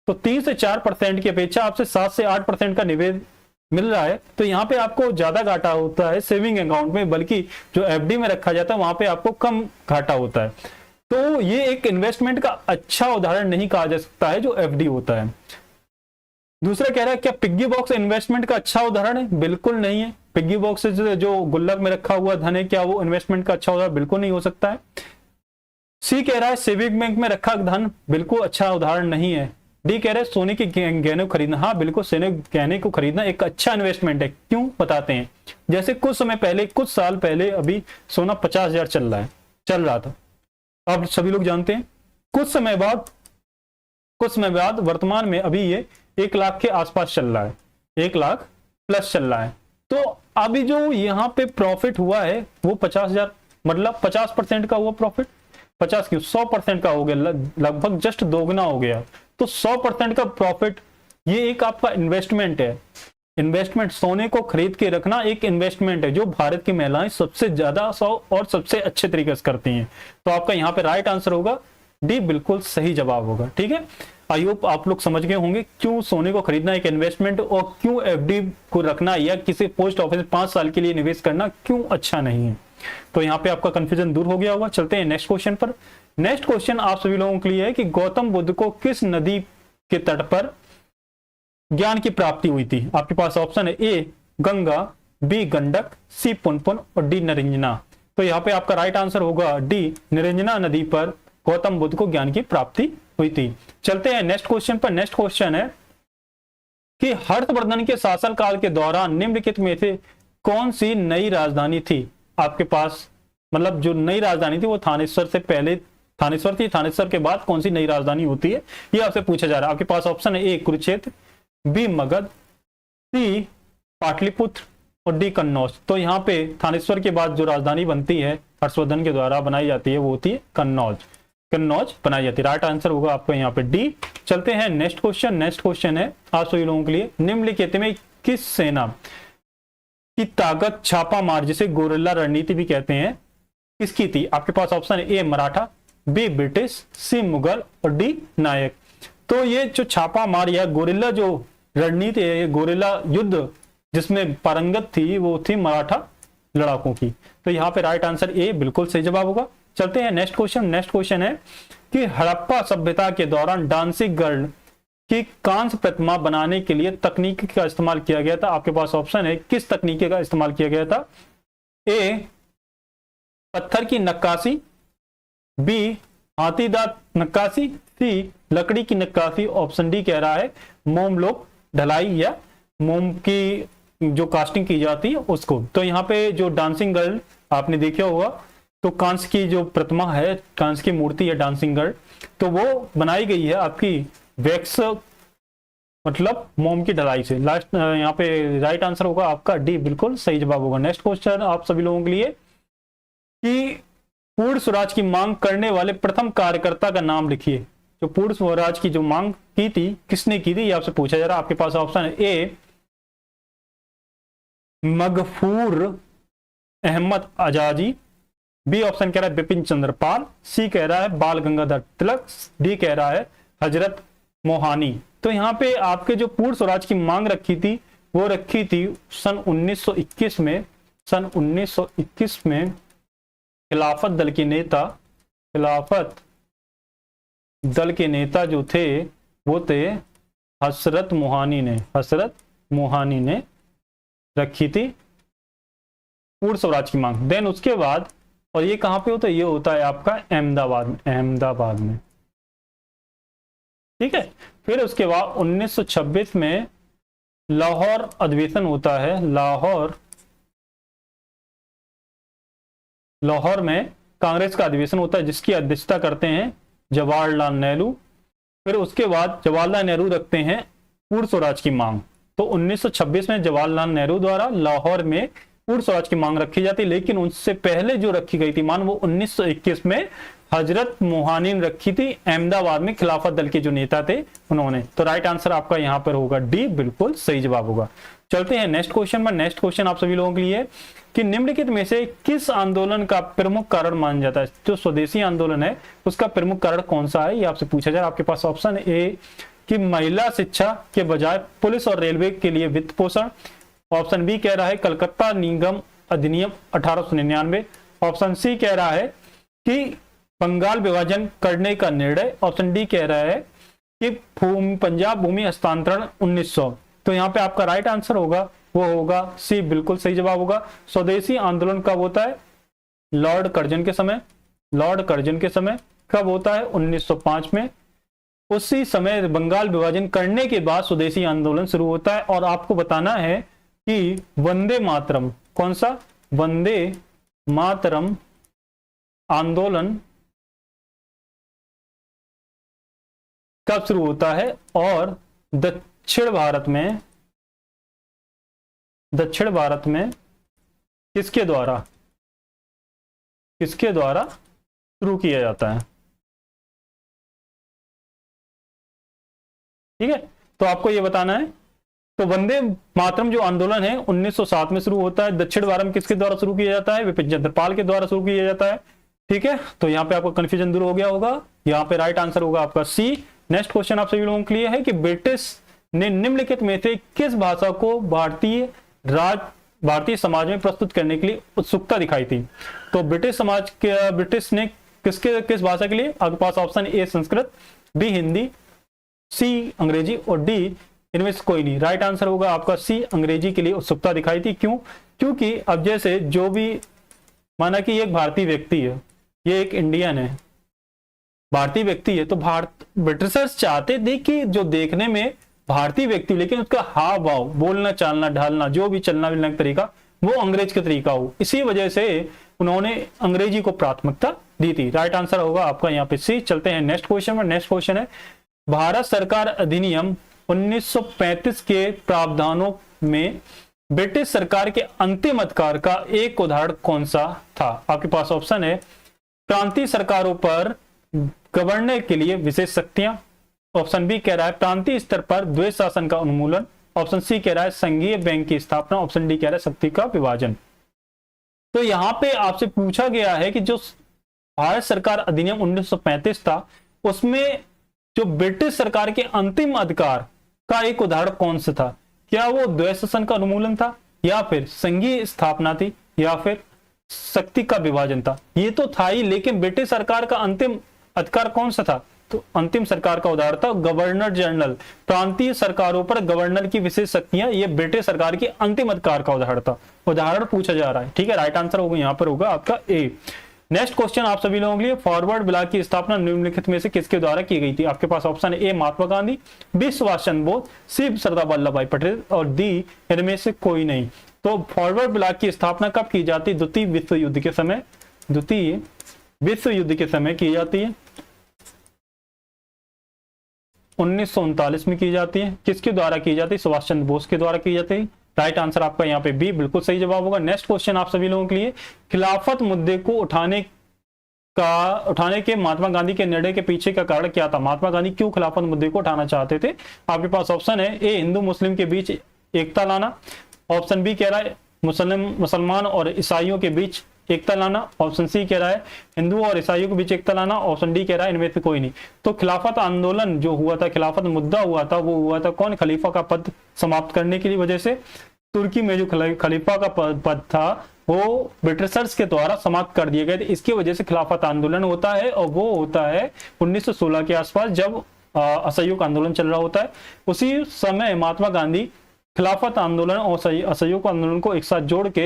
तो 3 से 4% की अपेक्षा आपसे 7 से 8% का निवेश मिल रहा है। तो यहाँ पे आपको ज्यादा घाटा होता है सेविंग अकाउंट में, बल्कि जो एफडी में रखा जाता है वहां पे आपको कम घाटा होता है। तो ये एक इन्वेस्टमेंट का अच्छा उदाहरण नहीं कहा जा सकता है जो एफडी होता है। दूसरा कह रहा है क्या पिग्गी बॉक्स इन्वेस्टमेंट का अच्छा उदाहरण है। बिल्कुल नहीं है। पिग्गी बॉक्स जो गुल्लक में रखा हुआ धन है, क्या वो इन्वेस्टमेंट का अच्छा उदाहरण? बिल्कुल नहीं हो सकता है। सी कह रहा है सेविंग बैंक में रखा धन बिल्कुल अच्छा उदाहरण नहीं है। डी कह रहे हैं सोने के गहने को खरीदना, हाँ बिल्कुल सोने गहने को खरीदना एक अच्छा इन्वेस्टमेंट है। क्यों, बताते हैं। जैसे कुछ साल पहले अभी सोना 50,000 चल रहा था, अब सभी लोग जानते हैं। कुछ समय बाद वर्तमान में अभी ये 1 लाख के आसपास चल रहा है, 1 लाख प्लस चल रहा है। तो अभी जो यहाँ पे प्रॉफिट हुआ है वो 50,000, मतलब 50% का हुआ प्रॉफिट। 50 क्यों, 100% का हो गया, लगभग जस्ट दोगुना हो गया। तो 100% का प्रॉफिट, ये एक आपका इन्वेस्टमेंट है। इन्वेस्टमेंट, सोने को खरीद के रखना एक इन्वेस्टमेंट है जो भारत की महिलाएं सबसे ज्यादा और सबसे अच्छे तरीके से करती हैं। तो आपका यहाँ पे राइट आंसर होगा डी, बिल्कुल सही जवाब होगा। ठीक है, आई होप आप लोग समझ गए होंगे क्यों सोने को खरीदना एक इन्वेस्टमेंट और क्यों एफडी को रखना या किसी पोस्ट ऑफिस में 5 साल के लिए निवेश करना क्यों अच्छा नहीं है। तो यहाँ पे आपका कंफ्यूजन दूर हो गया होगा। चलते हैं नेक्स्ट क्वेश्चन पर। नेक्स्ट क्वेश्चन आप सभी लोगों के लिए है कि गौतम बुद्ध को किस नदी के तट पर ज्ञान की प्राप्ति हुई थी। आपके पास ऑप्शन है ए गंगा, बी गंडक, सी पुनपुन और डी निरंजना। तो यहाँ पे आपका राइट आंसर होगा डी, निरंजना नदी पर गौतम बुद्ध को ज्ञान की प्राप्ति हुई थी। चलते हैं नेक्स्ट क्वेश्चन पर। नेक्स्ट क्वेश्चन है कि हर्षवर्धन के शासनकाल के दौरान निम्नलिखित में से कौन सी नई राजधानी थी। आपके पास मतलब जो नई राजधानी थी वो थानेश्वर से पहले थानेश्वर थी, थानेश्वर के बाद कौन सी नई राजधानी होती है ये आपसे पूछा जा रहा है। आपके पास ऑप्शन है ए कुरुक्षेत्र, बी मगध, सी पाटलिपुत्र और डी कन्नौज। तो यहाँ पे थानेश्वर के बाद जो राजधानी बनती है हर्षवर्धन के द्वारा बनाई जाती है वो होती है कन्नौज बनाई जाती है। राइट आंसर होगा आपको यहाँ पे डी। चलते हैं नेक्स्ट क्वेश्चन। नेक्स्ट क्वेश्चन है आप सभी लोगों के लिए, निम्नलिखित में किस सेना की ताकत छापा मार, जिसे गोरिल्ला रणनीति भी कहते हैं, किसकी थी। आपके पास ऑप्शन है ए मराठा, बी ब्रिटिश, सी मुगल और डी नायक। तो ये जो छापा मार या गोरिल्ला जो रणनीति है, ये गोरिल्ला युद्ध जिसमें पारंगत थी वो थी मराठा लड़ाकों की। तो यहाँ पे राइट आंसर ए बिल्कुल सही जवाब होगा। चलते हैं नेक्स्ट क्वेश्चन। नेक्स्ट क्वेश्चन है कि हड़प्पा सभ्यता के दौरान डांसिंग गर्ल की कांस्य प्रतिमा बनाने के लिए तकनीक का इस्तेमाल किया गया था। आपके पास ऑप्शन है किस तकनीक का इस्तेमाल किया गया था। ए पत्थर की नक्काशी, बी हाथी दांत नक्काशी, सी लकड़ी की नक्काशी, ऑप्शन डी कह रहा है मोमलोक ढलाई या मोम की जो कास्टिंग की जाती है उसको। तो यहाँ पे जो डांसिंग गर्ल आपने देखा होगा, तो कांस्य की जो प्रतिमा है, कांस्य की मूर्ति है डांसिंग गर्ल, तो वो बनाई गई है आपकी वैक्स मतलब मोम की ढलाई से। लास्ट यहाँ पे राइट आंसर होगा आपका डी, बिल्कुल सही जवाब होगा। नेक्स्ट क्वेश्चन आप सभी लोगों के लिए कि पूर्ण स्वराज की मांग करने वाले प्रथम कार्यकर्ता का नाम लिखिए। जो पूर्ण स्वराज की जो मांग की थी किसने की थी ये आपसे पूछा जा रहा है। आपके पास ऑप्शन है ए मगफूर अहमद आजादी, बी ऑप्शन कह रहा है बिपिन चंद्र पाल, सी कह रहा है बाल गंगाधर तिलक, डी कह रहा है हजरत मोहानी। तो यहाँ पे आपके जो पूर्ण स्वराज की मांग रखी थी वो रखी थी सन 1921 में। सन 1921 में खिलाफत दल के नेता खिलाफत दल के नेता जो थे वो थे हसरत मोहानी ने रखी थी पूर्ण स्वराज की मांग। देन उसके बाद, और ये कहां पे होता है, ये होता है आपका अहमदाबाद में। ठीक है। फिर उसके बाद 1926 में लाहौर अधिवेशन होता है। लाहौर में कांग्रेस का अधिवेशन होता है जिसकी अध्यक्षता करते हैं जवाहरलाल नेहरू। फिर उसके बाद जवाहरलाल नेहरू रखते हैं पूर्ण स्वराज की मांग। तो 1926 में जवाहरलाल नेहरू द्वारा लाहौर में पूर्ण स्वराज की मांग रखी जाती, लेकिन उससे पहले जो रखी गई थी मांग वो 1921 में हजरत मोहानी ने रखी थी अहमदाबाद में, खिलाफत दल के जो नेता थे उन्होंने। तो राइट आंसर आपका यहां पर होगा डी, बिल्कुल सही जवाब होगा। चलते हैं नेक्स्ट क्वेश्चन पर। नेक्स्ट क्वेश्चन आप सभी लोगों के लिए कि निम्नलिखित में से किस आंदोलन का प्रमुख कारण माना जाता है, जो स्वदेशी आंदोलन है उसका प्रमुख कारण कौन सा है, ये आपसे पूछा जाए। आपके पास ऑप्शन ए कि महिला शिक्षा के बजाय पुलिस और रेलवे के लिए वित्त पोषण। ऑप्शन बी कह रहा है कलकत्ता निगम अधिनियम 1899। ऑप्शन सी कह रहा है कि बंगाल विभाजन करने का निर्णय। ऑप्शन डी कह रहा है कि पंजाब भूमि हस्तांतरण 1900। तो यहाँ पे आपका राइट आंसर होगा वो होगा सी, बिल्कुल सही जवाब होगा। स्वदेशी आंदोलन कब होता है, लॉर्ड कर्जन के समय कब होता है, 1905 में। उसी समय बंगाल विभाजन करने के बाद स्वदेशी आंदोलन शुरू होता है। और आपको बताना है कि वंदे मातरम, कौन सा, वंदे मातरम आंदोलन कब शुरू होता है और दक्षिण भारत में किसके द्वारा शुरू किया जाता है। ठीक है, तो आपको यह बताना है। तो वंदे मातरम जो आंदोलन है 1907 में शुरू होता है। दक्षिण भारत में किसके द्वारा शुरू किया जाता है, विपिन चंद्र पाल के द्वारा शुरू किया जाता है। ठीक है, तो यहाँ पे आपका कंफ्यूजन दूर हो गया होगा। यहाँ पे राइट आंसर होगा आपका सी। नेक्स्ट क्वेश्चन आप सभी लोगों के लिए है कि ब्रिटिश ने निम्नलिखित में से किस भाषा को भारतीय समाज में प्रस्तुत करने के लिए उत्सुकता दिखाई थी। तो ब्रिटिश ने किस भाषा के लिए, आपके पास option A Sanskrit, B Hindi, C Angrezi और डी इनमें से कोई नहीं। राइट आंसर होगा आपका सी, अंग्रेजी के लिए उत्सुकता दिखाई थी। क्यों, क्योंकि अब जैसे जो भी माना कि एक भारतीय व्यक्ति है, ये एक इंडियन है, भारतीय व्यक्ति है, तो ब्रिटिशर्स चाहते थे कि जो देखने में भारतीय व्यक्ति लेकिन उसका हाव भाव, बोलना चालना ढालना, जो भी चलना मिलने का तरीका वो अंग्रेज का तरीका हो, इसी वजह से उन्होंने अंग्रेजी को प्राथमिकता दी थी। राइट आंसर होगा आपका यहाँ पे सी। चलते हैं नेक्स्ट क्वेश्चन में। नेक्स्ट क्वेश्चन है भारत सरकार अधिनियम 1935 के प्रावधानों में ब्रिटिश सरकार के अंतिम अधिकार का एक उदाहरण कौन सा था। आपके पास ऑप्शन है प्रांतीय सरकारों पर गवर्नर के लिए विशेष शक्तियां। ऑप्शन बी कह रहा है प्रांतीय स्तर पर द्वैध शासन का उन्मूलन। ऑप्शन सी कह रहा है संघीय बैंक की स्थापना। ऑप्शन डी कह रहा है शक्ति का विभाजन। तो यहां पे आपसे पूछा गया है कि जो भारत सरकार अधिनियम 1935 था उसमें जो ब्रिटिश सरकार के अंतिम अधिकार का एक उदाहरण कौन सा था। क्या वो द्वैध शासन का उन्मूलन था, या फिर संघीय स्थापना थी, या फिर शक्ति का विभाजन था। ये तो था ही, लेकिन ब्रिटिश सरकार का अंतिम अधिकार कौन सा था, तो अंतिम सरकार का उदाहरण था गवर्नर जनरल। प्रांतीय सरकारों पर गवर्नर की विशेष शक्तियां, ये ब्रिटिश सरकार के अंतिम अधिकार का उदाहरण था। उदाहरण पूछा जा रहा है। ठीक है, राइट आंसर होगा यहाँ पर होगा आपका ए। नेक्स्ट क्वेश्चन आप सभी लोगों के लिए, फॉरवर्ड ब्लॉक की स्थापना निम्नलिखित में से किसके द्वारा की गई थी। आपके पास option A Mahatma Gandhi, B Subhash Chandra Bose, C Sardar Vallabh bhai Patel और डी इनमें से कोई नहीं। तो फॉरवर्ड ब्लॉक की स्थापना कब की जाती है, द्वितीय विश्व युद्ध के समय, द्वितीय विश्व युद्ध के समय की जाती है, 1939 में की जाती है। किसके द्वारा की जाती है, सुभाष चंद्र बोस के द्वारा की जाती है। राइट आंसर आपका यहाँ पे बी, बिल्कुल सही जवाब होगा। नेक्स्ट क्वेश्चन आप सभी लोगों के लिए, खिलाफत मुद्दे को उठाने के महात्मा गांधी के निर्णय के पीछे का कारण क्या था। महात्मा गांधी क्यों खिलाफत मुद्दे को उठाना चाहते थे। आपके पास ऑप्शन है ए हिंदू मुस्लिम के बीच एकता लाना। ऑप्शन बी कह रहा है मुसलमान और ईसाइयों के बीच एकता लाना। ऑप्शन सी कह रहा है हिंदू और ईसाइयों के बीच एकता लाना। ऑप्शन डी कह रहा है इनमें से कोई नहीं। तो खिलाफत आंदोलन जो हुआ था, खिलाफत मुद्दा हुआ था, वो हुआ था कौन, खलीफा का पद समाप्त करने की वजह से। तुर्की में जो खलीफा का पद था वो ब्रिटिशर्स के द्वारा समाप्त कर दिए गए थे। इसकी वजह से खिलाफत आंदोलन होता है, और वो होता है 1916 के आसपास, जब असहयोग आंदोलन चल रहा होता है। उसी समय महात्मा गांधी खिलाफत आंदोलन और असहयोग आंदोलन को एक साथ जोड़ के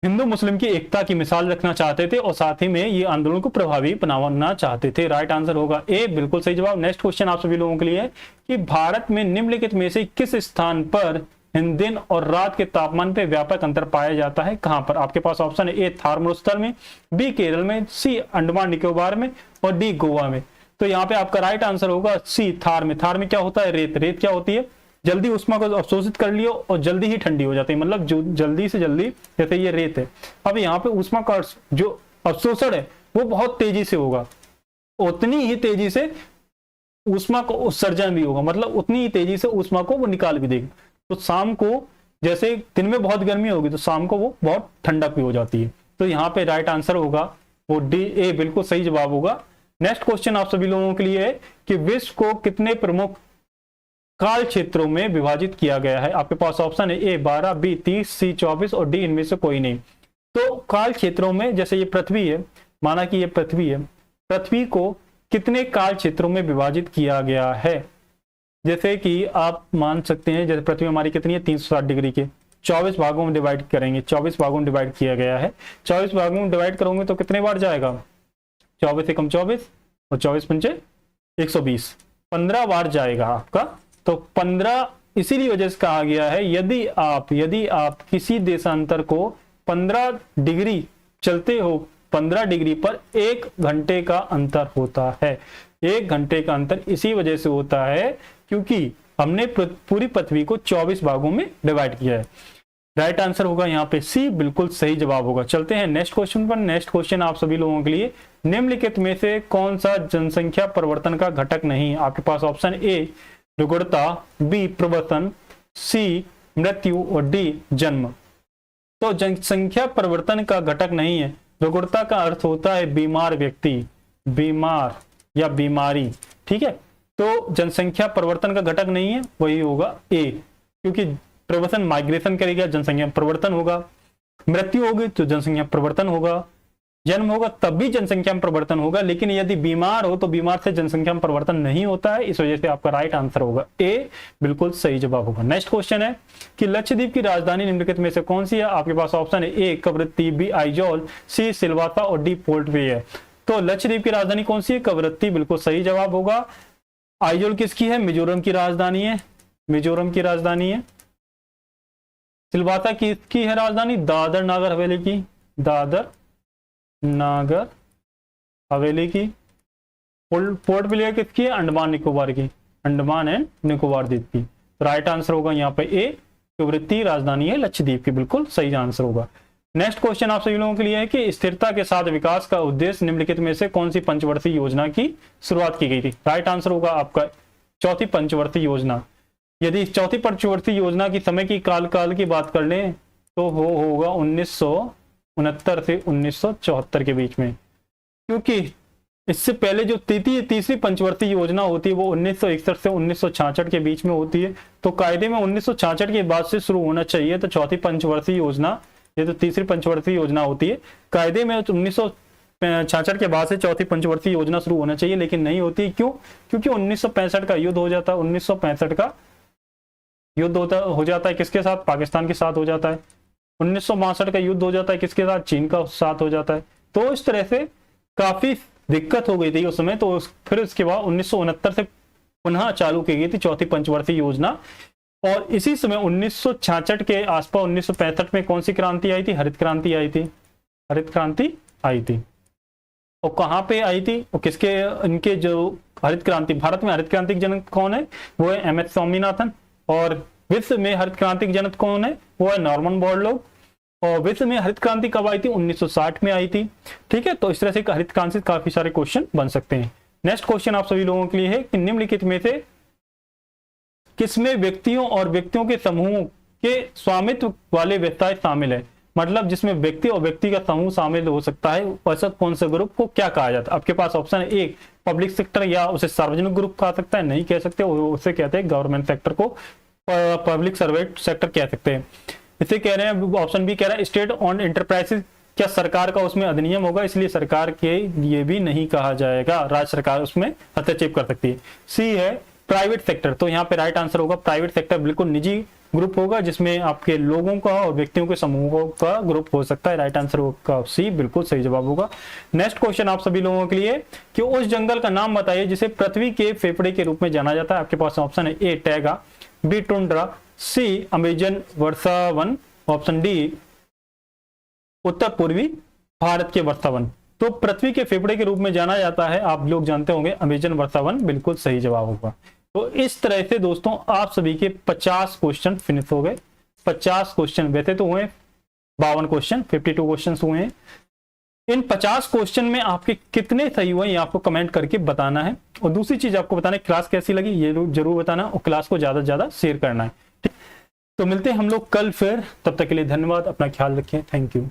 हिंदू मुस्लिम की एकता की मिसाल रखना चाहते थे, और साथ ही में ये आंदोलन को प्रभावी बनाना चाहते थे। राइट आंसर होगा ए, बिल्कुल सही जवाब। नेक्स्ट क्वेश्चन आप सभी लोगों के लिए है कि भारत में निम्नलिखित में से किस स्थान पर दिन और रात के तापमान पे व्यापक अंतर पाया जाता है? कहां पर? आपके पास ऑप्शन है ए थार मरुस्थल में, बी केरल में, सी अंडमान निकोबार में, और डी गोवा में। तो यहाँ पे आपका राइट आंसर होगा सी थार में। थार में क्या होता है? रेत। रेत क्या होती है? जल्दी उष्मा को अवशोषित कर लियो और जल्दी ही ठंडी हो जाती है, मतलब जो जल्दी से जल्दी, जैसे ये रेत है। अब यहाँ पे उष्मा का जो अवशोषण है वो बहुत तेजी से होगा, उतनी ही तेजी से उष्मा को उत्सर्जन भी होगा, मतलब उतनी ही तेजी से उष्मा को वो निकाल भी देगा। तो शाम को, जैसे दिन में बहुत गर्मी होगी तो शाम को वो बहुत ठंडक भी हो जाती है। तो यहाँ पे राइट आंसर होगा वो डी ए, बिल्कुल सही जवाब होगा। नेक्स्ट क्वेश्चन आप सभी लोगों के लिए है कि विश्व को कितने प्रमुख काल क्षेत्रों में विभाजित किया गया है? आपके पास ऑप्शन है ए 12, बी 30, सी 24 और डी इनमें से कोई नहीं। तो काल क्षेत्रों में, जैसे ये पृथ्वी है, माना कि ये पृथ्वी है, पृथ्वी को कितने काल क्षेत्रों में विभाजित किया गया है? जैसे कि आप मान सकते हैं, जैसे पृथ्वी हमारी कितनी है 360 डिग्री के, 24 भागों में डिवाइड करेंगे, 24 भागों में डिवाइड किया गया है। 24 भागों में डिवाइड करोगे तो कितने बार जाएगा? 24 एकम 24 और 24 पंचे 120, 15 बार जाएगा आपका। तो 15 इसीलिए वजह से कहा गया है, यदि आप किसी देशांतर को 15 डिग्री चलते हो, 15 डिग्री पर 1 घंटे का अंतर होता है। 1 घंटे का अंतर इसी वजह से होता है क्योंकि हमने पूरी पृथ्वी को 24 भागों में डिवाइड किया है। राइट आंसर होगा यहाँ पे सी, बिल्कुल सही जवाब होगा। चलते हैं नेक्स्ट क्वेश्चन पर। नेक्स्ट क्वेश्चन आप सभी लोगों के लिए, निम्नलिखित में से कौन सा जनसंख्या परिवर्तन का घटक नहीं? आपके पास ऑप्शन ए रुग्णता, बी प्रवर्तन, सी मृत्यु और डी जन्म। तो जनसंख्या परिवर्तन का घटक नहीं है। रुग्णता का अर्थ होता है बीमार व्यक्ति, बीमार या बीमारी, ठीक है। तो जनसंख्या परिवर्तन का घटक नहीं है, वही होगा ए, क्योंकि प्रवर्तन माइग्रेशन करेगा, जनसंख्या परिवर्तन होगा। मृत्यु होगी तो जनसंख्या परिवर्तन होगा, जन्म होगा तब भी जनसंख्या में परिवर्तन होगा, लेकिन यदि बीमार हो तो बीमार से जनसंख्या में परिवर्तन नहीं होता है। इस वजह से आपका राइट आंसर होगा ए, बिल्कुल सही जवाब होगा। नेक्स्ट क्वेश्चन है कि लक्षद्वीप की राजधानी निम्नलिखित में से कौन सी है? आपके पास ऑप्शन है ए कवरत्ती, बी आइजोल, सी सिलवासा और डी पोर्ट वे है। तो लक्षद्वीप की राजधानी कौन सी है? कवरत्ती, बिल्कुल सही जवाब होगा। आइजोल किसकी है? मिजोरम की राजधानी है, मिजोरम की राजधानी है। सिलवासा किसकी है राजधानी? दादर नागर हवेली की, दादर नागर हवेली की। पोर्ट ब्लेयर किसकी है? अंडमान निकोबार की, अंडमान एंड निकोबार द्वीप की। राइट आंसर होगा यहाँ पे ए, कवरत्ती राजधानी है लक्षद्वीप की, बिल्कुल सही आंसर होगा। नेक्स्ट क्वेश्चन आप सभी लोगों के लिए है कि स्थिरता के साथ विकास का उद्देश्य निम्नलिखित में से कौन सी पंचवर्षीय योजना की शुरुआत की गई थी? राइट आंसर होगा आपका चौथी पंचवर्षीय योजना। यदि इस चौथी पंचवर्षीय योजना की समय की काल की बात कर लें तो वो होगा 1969 से 1974 के बीच में, क्योंकि इससे पहले जो तीसरी पंचवर्षीय योजना होती है वो 1961 से 1966 के बीच में होती है। तो कायदे में 1966 के बाद से शुरू होना चाहिए। तो चौथी पंचवर्षीय योजना, ये तो तीसरी पंचवर्षीय योजना होती है, कायदे में 1966 के बाद से चौथी पंचवर्षीय योजना शुरू होना चाहिए, लेकिन नहीं होती। क्यों? क्योंकि 1965 का युद्ध हो जाता है, 1965 का युद्ध हो जाता है किसके साथ? पाकिस्तान के साथ हो जाता है। 1962 का युद्ध हो जाता है किसके साथ? चीन का साथ हो जाता है। तो इस तरह से काफी दिक्कत हो गई थी उस समय। तो फिर इसके बाद 1969 से पुनः चालू की गई थी चौथी पंचवर्षीय योजना। और इसी समय 1966 के आसपास 1965 में कौन सी क्रांति आई थी? हरित क्रांति आई थी, हरित क्रांति आई थी। और कहाँ पे आई थी और किसके, इनके जो हरित क्रांति, भारत में हरित क्रांति के जनक कौन है? वो है एम एस स्वामीनाथन। और विश्व में हरित क्रांति के जनक कौन है? वो है नॉर्मन बोरलॉग। और विश्व में हरित क्रांति कब आई थी? 1960 में आई थी, ठीक है। तो इस तरह से हरित क्रांति से काफी सारे क्वेश्चन बन सकते हैं। नेक्स्ट क्वेश्चन आप सभी लोगों के लिए है कि निम्नलिखित में से किसमें व्यक्तियों और व्यक्तियों के समूहों के स्वामित्व वाले व्यवसाय शामिल है? मतलब जिसमें व्यक्ति और व्यक्ति का समूह शामिल हो सकता है, ऐसा कौन सा ग्रुप को क्या कहा जाता है? आपके पास ऑप्शन है एक पब्लिक सेक्टर, या उसे सार्वजनिक ग्रुप कहा सकता है, नहीं कह सकते, उसे कहते हैं गवर्नमेंट सेक्टर को पब्लिक सर्वेंट सेक्टर कह सकते हैं। इसे कह रहे हैं, ऑप्शन बी कह रहा है स्टेट ऑन एंटरप्राइजेस, क्या सरकार का उसमें अधिनियम होगा, इसलिए सरकार के लिए भी नहीं कहा जाएगा, राज्य सरकार उसमें हस्तक्षेप कर सकती है। सी है प्राइवेट सेक्टर, तो यहाँ पे राइट आंसर होगा प्राइवेट सेक्टर, बिल्कुल निजी ग्रुप होगा जिसमें आपके लोगों का और व्यक्तियों के समूहों का ग्रुप हो सकता है। राइट आंसर होगा सी, बिल्कुल सही जवाब होगा। नेक्स्ट क्वेश्चन आप सभी लोगों के लिए कि उस जंगल का नाम बताइए जिसे पृथ्वी के फेफड़े के रूप में जाना जाता है। आपके पास ऑप्शन है ए टैगा, बी टुंड्रा, सी अमेजन वर्षावन, ऑप्शन डी उत्तर पूर्वी भारत के वर्षावन। तो पृथ्वी के फेफड़े के रूप में जाना जाता है, आप लोग जानते होंगे, अमेजन वर्षावन बिल्कुल सही जवाब होगा। तो इस तरह से दोस्तों आप सभी के 50 क्वेश्चन फिनिश हो गए। 50 क्वेश्चन, वैसे तो हुए 52 क्वेश्चन, 52 क्वेश्चन हुए हैं। इन 50 क्वेश्चन में आपके कितने सही हुए ये आपको कमेंट करके बताना है। और दूसरी चीज आपको बताना है क्लास कैसी लगी ये जरूर बताना, और क्लास को ज्यादा से ज्यादा शेयर करना है। ठीक, तो मिलते हैं हम लोग कल फिर, तब तक के लिए धन्यवाद, अपना ख्याल रखें, थैंक यू।